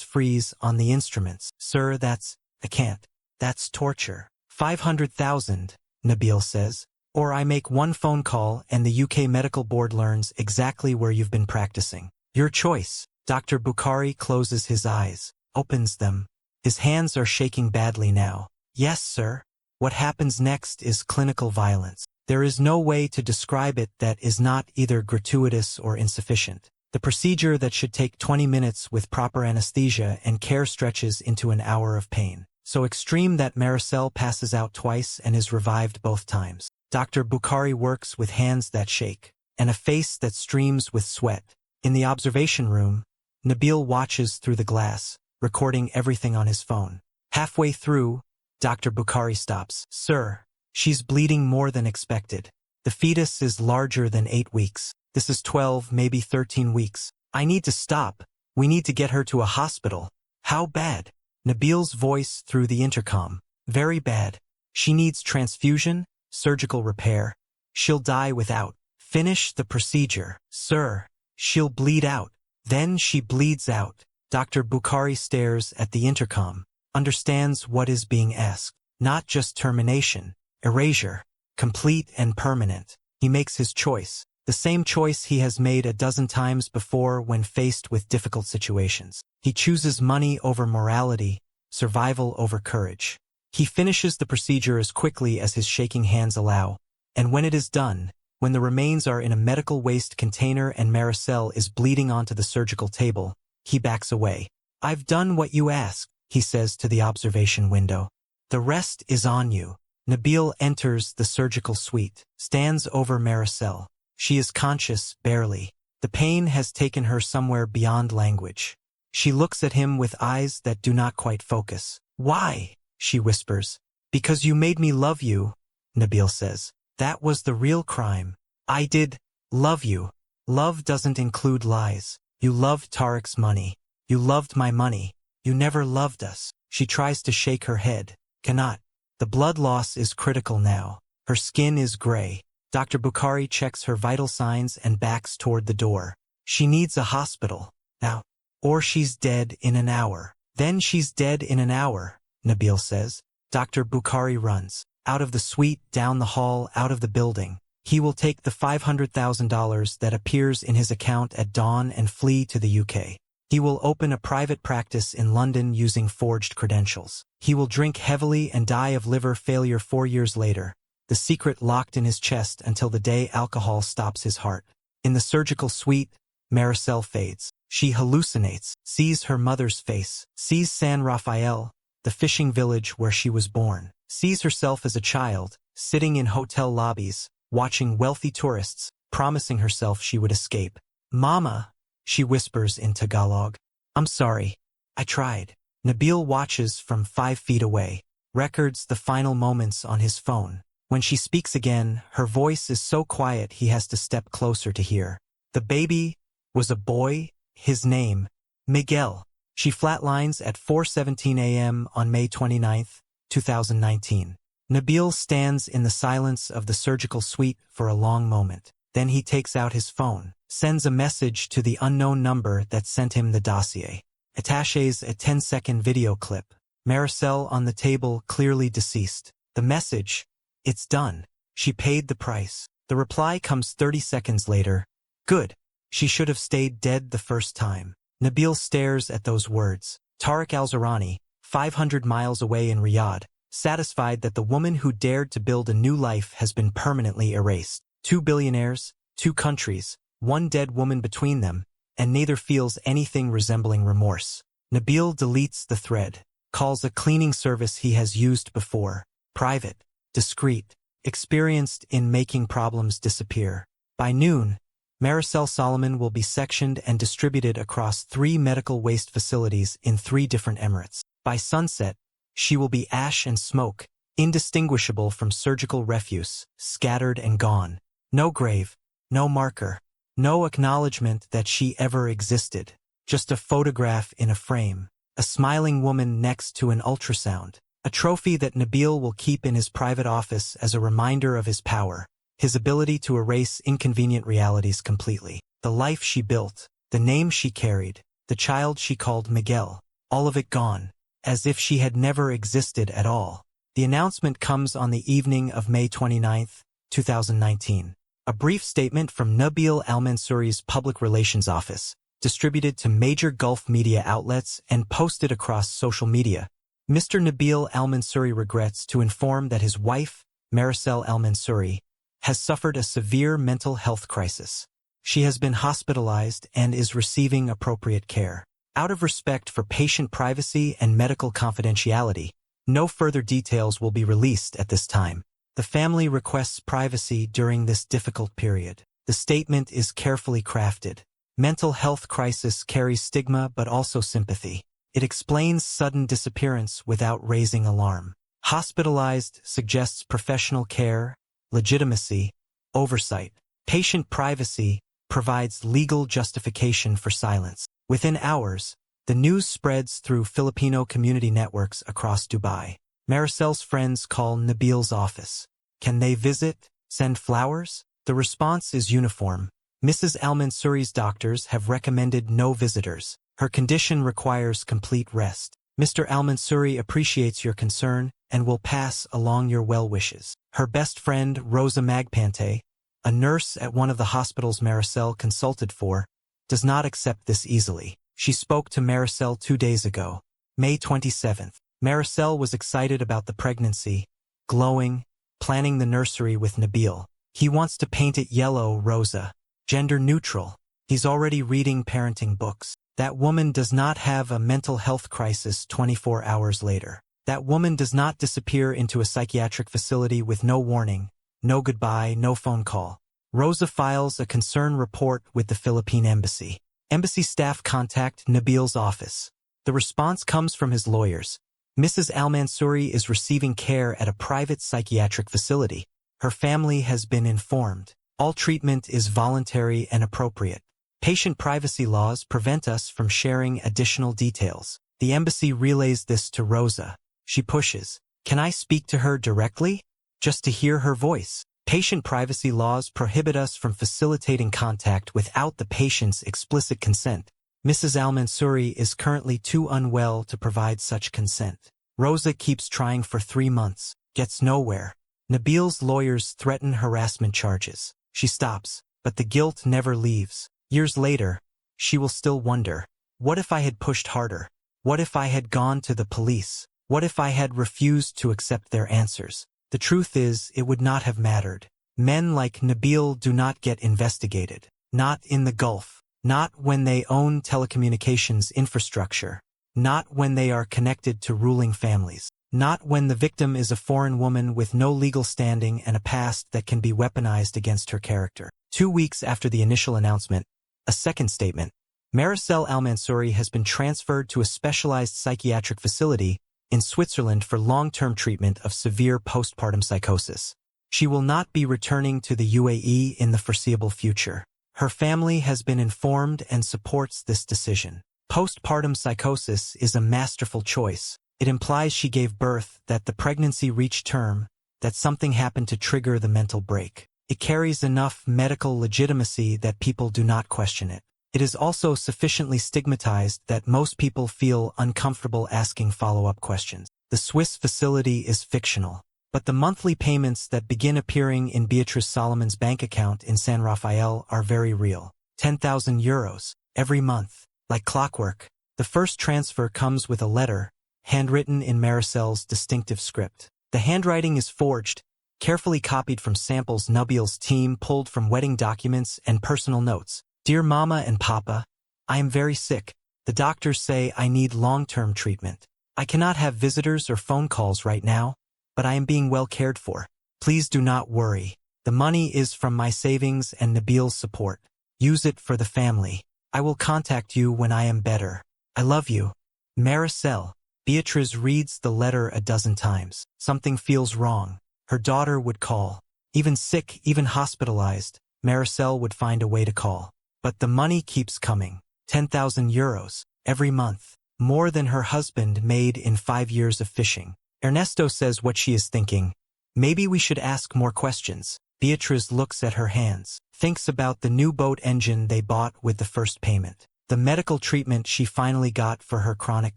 freeze on the instruments. Sir, I can't. That's torture. 500,000, Nabil says. Or I make one phone call and the UK Medical Board learns exactly where you've been practicing. Your choice. Dr. Bukhari closes his eyes, opens them. His hands are shaking badly now. Yes, sir. What happens next is clinical violence. There is no way to describe it that is not either gratuitous or insufficient. The procedure that should take 20 minutes with proper anesthesia and care stretches into an hour of pain. So extreme that Maricel passes out twice and is revived both times. Dr. Bukhari works with hands that shake, and a face that streams with sweat. In the observation room, Nabil watches through the glass, recording everything on his phone. Halfway through, Dr. Bukhari stops. Sir, she's bleeding more than expected. The fetus is larger than 8 weeks. This is 12, maybe 13 weeks. I need to stop. We need to get her to a hospital. How bad? Nabil's voice through the intercom. Very bad. She needs transfusion, surgical repair. She'll die without. Finish the procedure. Sir, she'll bleed out. Then she bleeds out. Dr. Bukhari stares at the intercom, understands what is being asked. Not just termination, erasure, complete and permanent. He makes his choice. The same choice he has made a dozen times before when faced with difficult situations. He chooses money over morality, survival over courage. He finishes the procedure as quickly as his shaking hands allow, and when it is done, when the remains are in a medical waste container and Maricel is bleeding onto the surgical table, he backs away. I've done what you asked, he says to the observation window. The rest is on you. Nabil enters the surgical suite, stands over Maricel. She is conscious, barely. The pain has taken her somewhere beyond language. She looks at him with eyes that do not quite focus. Why? She whispers. Because you made me love you, Nabil says. That was the real crime. I did love you. Love doesn't include lies. You loved Tariq's money. You loved my money. You never loved us. She tries to shake her head. Cannot. The blood loss is critical now. Her skin is gray. Dr. Bukhari checks her vital signs and backs toward the door. She needs a hospital. Now. Or she's dead in an hour. Then she's dead in an hour, Nabil says. Dr. Bukhari runs. Out of the suite, down the hall, out of the building. He will take the $500,000 that appears in his account at dawn and flee to the UK. He will open a private practice in London using forged credentials. He will drink heavily and die of liver failure 4 years later, the secret locked in his chest until the day alcohol stops his heart. In the surgical suite, Maricel fades. She hallucinates, sees her mother's face, sees San Rafael, the fishing village where she was born, sees herself as a child, sitting in hotel lobbies, watching wealthy tourists, promising herself she would escape. Mama, she whispers in Tagalog. I'm sorry. I tried. Nabil watches from 5 feet away, records the final moments on his phone. When she speaks again, her voice is so quiet he has to step closer to hear. The baby was a boy, his name, Miguel. She flatlines at 4:17 a.m. on May 29, 2019. Nabil stands in the silence of the surgical suite for a long moment. Then he takes out his phone, sends a message to the unknown number that sent him the dossier. Attaches a 10-second video clip. Maricel on the table, clearly deceased. The message, it's done. She paid the price. The reply comes 30 seconds later. Good. She should have stayed dead the first time. Nabil stares at those words. Tariq al-Zahrani, 500 miles away in Riyadh, satisfied that the woman who dared to build a new life has been permanently erased. 2 billionaires, 2 countries, 1 dead woman between them, and neither feels anything resembling remorse. Nabil deletes the thread, calls a cleaning service he has used before, private, discreet, experienced in making problems disappear. By noon, Maricel Soliman will be sectioned and distributed across 3 medical waste facilities in 3 different emirates. By sunset, she will be ash and smoke, indistinguishable from surgical refuse, scattered and gone. No grave, no marker, no acknowledgement that she ever existed. Just a photograph in a frame, a smiling woman next to an ultrasound, a trophy that Nabil will keep in his private office as a reminder of his power, his ability to erase inconvenient realities completely. The life she built, the name she carried, the child she called Miguel, all of it gone, as if she had never existed at all. The announcement comes on the evening of May 29, 2019. A brief statement from Nabil Al-Mansouri's public relations office, distributed to major Gulf media outlets and posted across social media. Mr. Nabil Al-Mansouri regrets to inform that his wife, Maricel Al-Mansouri, has suffered a severe mental health crisis. She has been hospitalized and is receiving appropriate care. Out of respect for patient privacy and medical confidentiality, no further details will be released at this time. The family requests privacy during this difficult period. The statement is carefully crafted. Mental health crisis carries stigma but also sympathy. It explains sudden disappearance without raising alarm. Hospitalized suggests professional care, legitimacy, oversight. Patient privacy provides legal justification for silence. Within hours, the news spreads through Filipino community networks across Dubai. Maricel's friends call Nabil's office. Can they visit? Send flowers? The response is uniform. Mrs. Al-Mansuri's doctors have recommended no visitors. Her condition requires complete rest. Mr. Al-Mansuri appreciates your concern and will pass along your well wishes. Her best friend, Rosa Magpante, a nurse at one of the hospitals Maricel consulted for, does not accept this easily. She spoke to Maricel 2 days ago, May 27th. Maricel was excited about the pregnancy, glowing, planning the nursery with Nabil. He wants to paint it yellow, Rosa. Gender neutral. He's already reading parenting books. That woman does not have a mental health crisis 24 hours later. That woman does not disappear into a psychiatric facility with no warning, no goodbye, no phone call. Rosa files a concern report with the Philippine embassy. Embassy staff contact Nabil's office. The response comes from his lawyers. Mrs. Al-Mansuri is receiving care at a private psychiatric facility. Her family has been informed. All treatment is voluntary and appropriate. Patient privacy laws prevent us from sharing additional details. The embassy relays this to Rosa. She pushes. Can I speak to her directly? Just to hear her voice. Patient privacy laws prohibit us from facilitating contact without the patient's explicit consent. Mrs. Al-Mansuri is currently too unwell to provide such consent. Rosa keeps trying for 3 months, gets nowhere. Nabil's lawyers threaten harassment charges. She stops, but the guilt never leaves. Years later, she will still wonder, what if I had pushed harder? What if I had gone to the police? What if I had refused to accept their answers? The truth is, it would not have mattered. Men like Nabil do not get investigated. Not in the Gulf. Not when they own telecommunications infrastructure. Not when they are connected to ruling families. Not when the victim is a foreign woman with no legal standing and a past that can be weaponized against her character. 2 weeks after the initial announcement, a second statement. Maricel Al-Mansuri has been transferred to a specialized psychiatric facility in Switzerland for long-term treatment of severe postpartum psychosis. She will not be returning to the UAE in the foreseeable future. Her family has been informed and supports this decision. Postpartum psychosis is a masterful choice. It implies she gave birth, that the pregnancy reached term, that something happened to trigger the mental break. It carries enough medical legitimacy that people do not question it. It is also sufficiently stigmatized that most people feel uncomfortable asking follow-up questions. The Swiss facility is fictional, but the monthly payments that begin appearing in Beatrice Soliman's bank account in San Rafael are very real. 10,000 euros every month, like clockwork. The first transfer comes with a letter, handwritten in Maricel's distinctive script. The handwriting is forged, carefully copied from samples Nabil's team pulled from wedding documents and personal notes. Dear Mama and Papa, I am very sick. The doctors say I need long-term treatment. I cannot have visitors or phone calls right now, but I am being well cared for. Please do not worry. The money is from my savings and Nabil's support. Use it for the family. I will contact you when I am better. I love you. Maricel. Beatrice reads the letter a dozen times. Something feels wrong. Her daughter would call. Even sick, even hospitalized, Maricel would find a way to call. But the money keeps coming. 10,000 euros every month. More than her husband made in 5 years of fishing. Ernesto says what she is thinking. Maybe we should ask more questions. Beatrice looks at her hands. Thinks about the new boat engine they bought with the first payment. The medical treatment she finally got for her chronic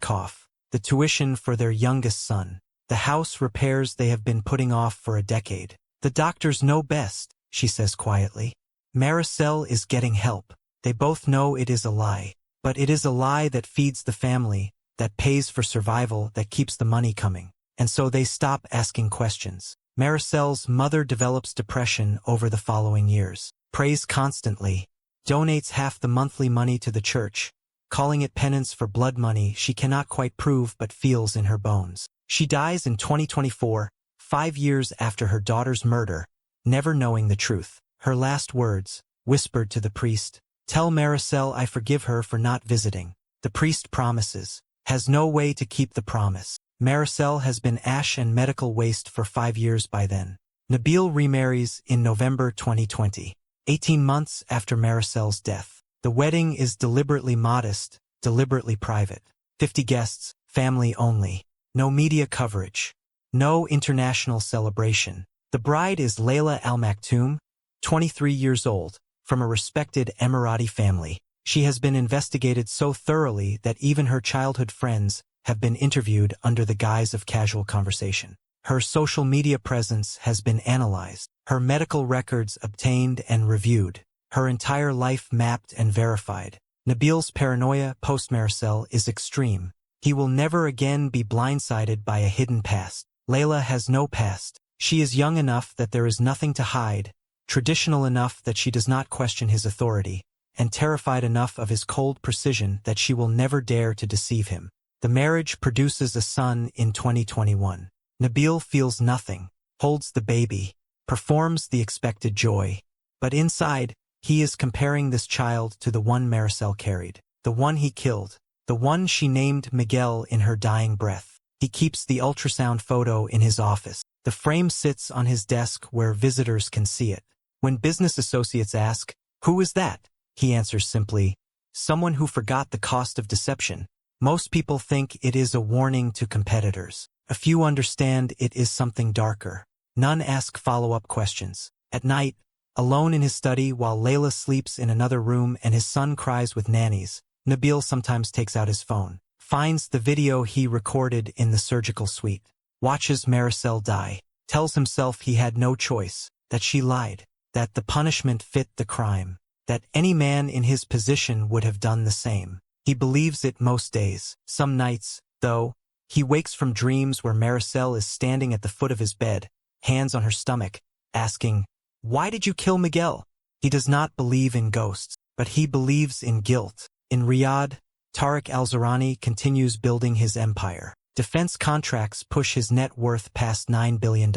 cough. The tuition for their youngest son. The house repairs they have been putting off for a decade. The doctors know best, she says quietly. Maricel is getting help. They both know it is a lie. But it is a lie that feeds the family, that pays for survival, that keeps the money coming. And so they stop asking questions. Maricel's mother develops depression over the following years. Prays constantly. Donates half the monthly money to the church. Calling it penance for blood money she cannot quite prove but feels in her bones. She dies in 2024, 5 years after her daughter's murder, never knowing the truth. Her last words, whispered to the priest, "Tell Maricel I forgive her for not visiting." The priest promises, has no way to keep the promise. Maricel has been ash and medical waste for 5 years by then. Nabil remarries in November 2020, 18 months after Maricel's death. The wedding is deliberately modest, deliberately private. 50 guests, family only. No media coverage. No international celebration. The bride is Layla Al Maktoum, 23 years old, from a respected Emirati family. She has been investigated so thoroughly that even her childhood friends have been interviewed under the guise of casual conversation. Her social media presence has been analyzed, her medical records obtained and reviewed, her entire life mapped and verified. Nabil's paranoia post-Maricel is extreme. He will never again be blindsided by a hidden past. Layla has no past. She is young enough that there is nothing to hide, traditional enough that she does not question his authority, and terrified enough of his cold precision that she will never dare to deceive him. The marriage produces a son in 2021. Nabil feels nothing, holds the baby, performs the expected joy. But inside, he is comparing this child to the one Maricel carried, the one he killed, the one she named Miguel in her dying breath. He keeps the ultrasound photo in his office. The frame sits on his desk where visitors can see it. When business associates ask, "Who is that?" he answers simply, "Someone who forgot the cost of deception." Most people think it is a warning to competitors. A few understand it is something darker. None ask follow-up questions. At night, alone in his study while Layla sleeps in another room and his son cries with nannies, Nabil sometimes takes out his phone, finds the video he recorded in the surgical suite, watches Maricel die, tells himself he had no choice, that she lied, that the punishment fit the crime, that any man in his position would have done the same. He believes it most days. Some nights, though, he wakes from dreams where Maricel is standing at the foot of his bed, hands on her stomach, asking, "Why did you kill Miguel?" He does not believe in ghosts, but he believes in guilt. In Riyadh, Tariq Al-Zahrani continues building his empire. Defense contracts push his net worth past $9 billion.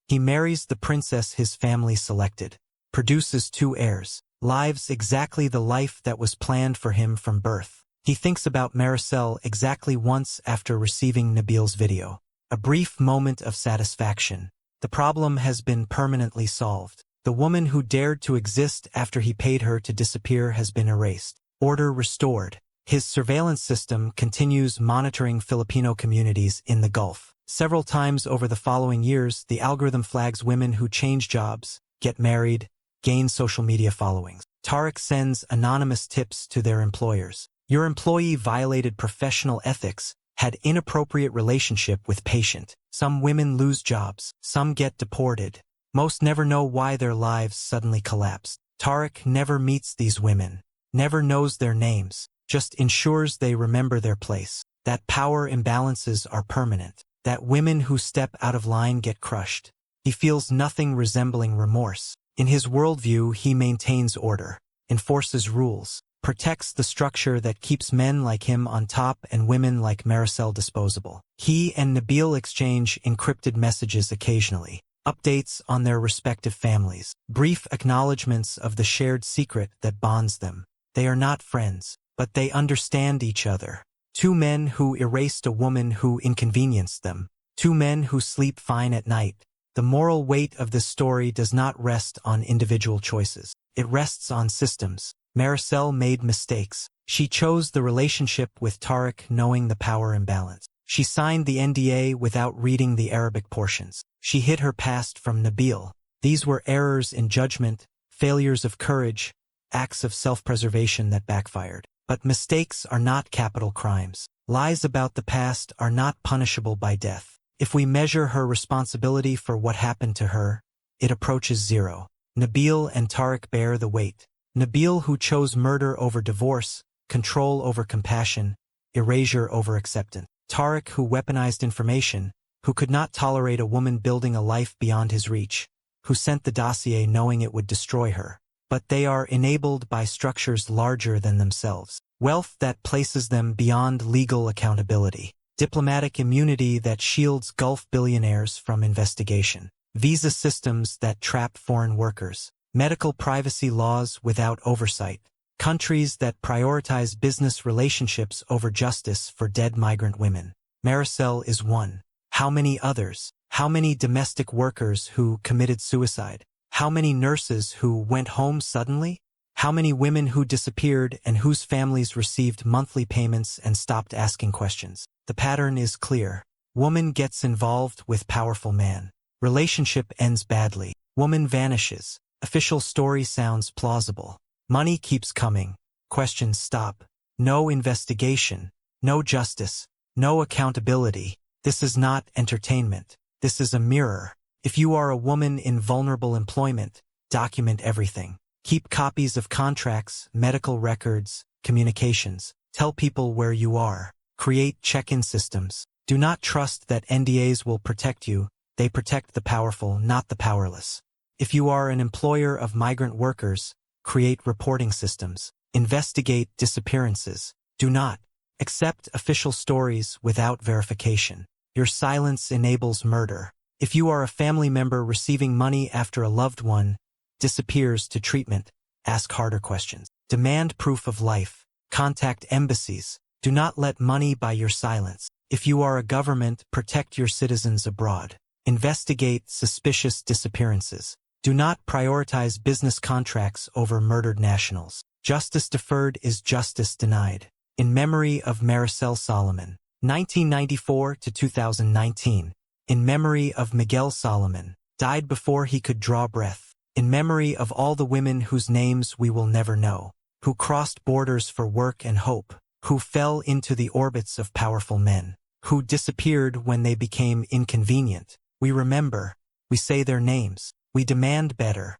He marries the princess his family selected, produces 2 heirs, lives exactly the life that was planned for him from birth. He thinks about Maricel exactly once after receiving Nabil's video. A brief moment of satisfaction. The problem has been permanently solved. The woman who dared to exist after he paid her to disappear has been erased. Order restored. His surveillance system continues monitoring Filipino communities in the Gulf. Several times over the following years, the algorithm flags women who change jobs, get married, gain social media followings. Tariq sends anonymous tips to their employers. Your employee violated professional ethics, had inappropriate relationship with patient. Some women lose jobs. Some get deported. Most never know why their lives suddenly collapsed. Tariq never meets these women, never knows their names, just ensures they remember their place. That power imbalances are permanent. That women who step out of line get crushed. He feels nothing resembling remorse. In his worldview, he maintains order, enforces rules, protects the structure that keeps men like him on top and women like Maricel disposable. He and Nabil exchange encrypted messages occasionally, updates on their respective families, brief acknowledgments of the shared secret that bonds them. They are not friends, but they understand each other. 2 men who erased a woman who inconvenienced them. 2 men who sleep fine at night. The moral weight of this story does not rest on individual choices. It rests on systems. Maricel made mistakes. She chose the relationship with Tariq knowing the power imbalance. She signed the NDA without reading the Arabic portions. She hid her past from Nabil. These were errors in judgment, failures of courage, acts of self-preservation that backfired. But mistakes are not capital crimes. Lies about the past are not punishable by death. If we measure her responsibility for what happened to her, it approaches 0. Nabil and Tariq bear the weight. Nabil, who chose murder over divorce, control over compassion, erasure over acceptance. Tariq, who weaponized information, who could not tolerate a woman building a life beyond his reach, who sent the dossier knowing it would destroy her. But they are enabled by structures larger than themselves. Wealth that places them beyond legal accountability. Diplomatic immunity that shields Gulf billionaires from investigation. Visa systems that trap foreign workers. Medical privacy laws without oversight. Countries that prioritize business relationships over justice for dead migrant women. Maricel is one. How many others? How many domestic workers who committed suicide? How many nurses who went home suddenly? How many women who disappeared and whose families received monthly payments and stopped asking questions? The pattern is clear. Woman gets involved with powerful man. Relationship ends badly. Woman vanishes. Official story sounds plausible. Money keeps coming. Questions stop. No investigation. No justice. No accountability. This is not entertainment. This is a mirror. If you are a woman in vulnerable employment, document everything. Keep copies of contracts, medical records, communications. Tell people where you are. Create check-in systems. Do not trust that NDAs will protect you. They protect the powerful, not the powerless. If you are an employer of migrant workers, create reporting systems. Investigate disappearances. Do not accept official stories without verification. Your silence enables murder. If you are a family member receiving money after a loved one disappears to treatment, ask harder questions. Demand proof of life. Contact embassies. Do not let money buy your silence. If you are a government, protect your citizens abroad. Investigate suspicious disappearances. Do not prioritize business contracts over murdered nationals. Justice deferred is justice denied. In memory of Maricel Soliman, 1994 to 2019. In memory of Miguel Soliman, died before he could draw breath. In memory of all the women whose names we will never know, who crossed borders for work and hope, who fell into the orbits of powerful men, who disappeared when they became inconvenient. We remember, we say their names, we demand better.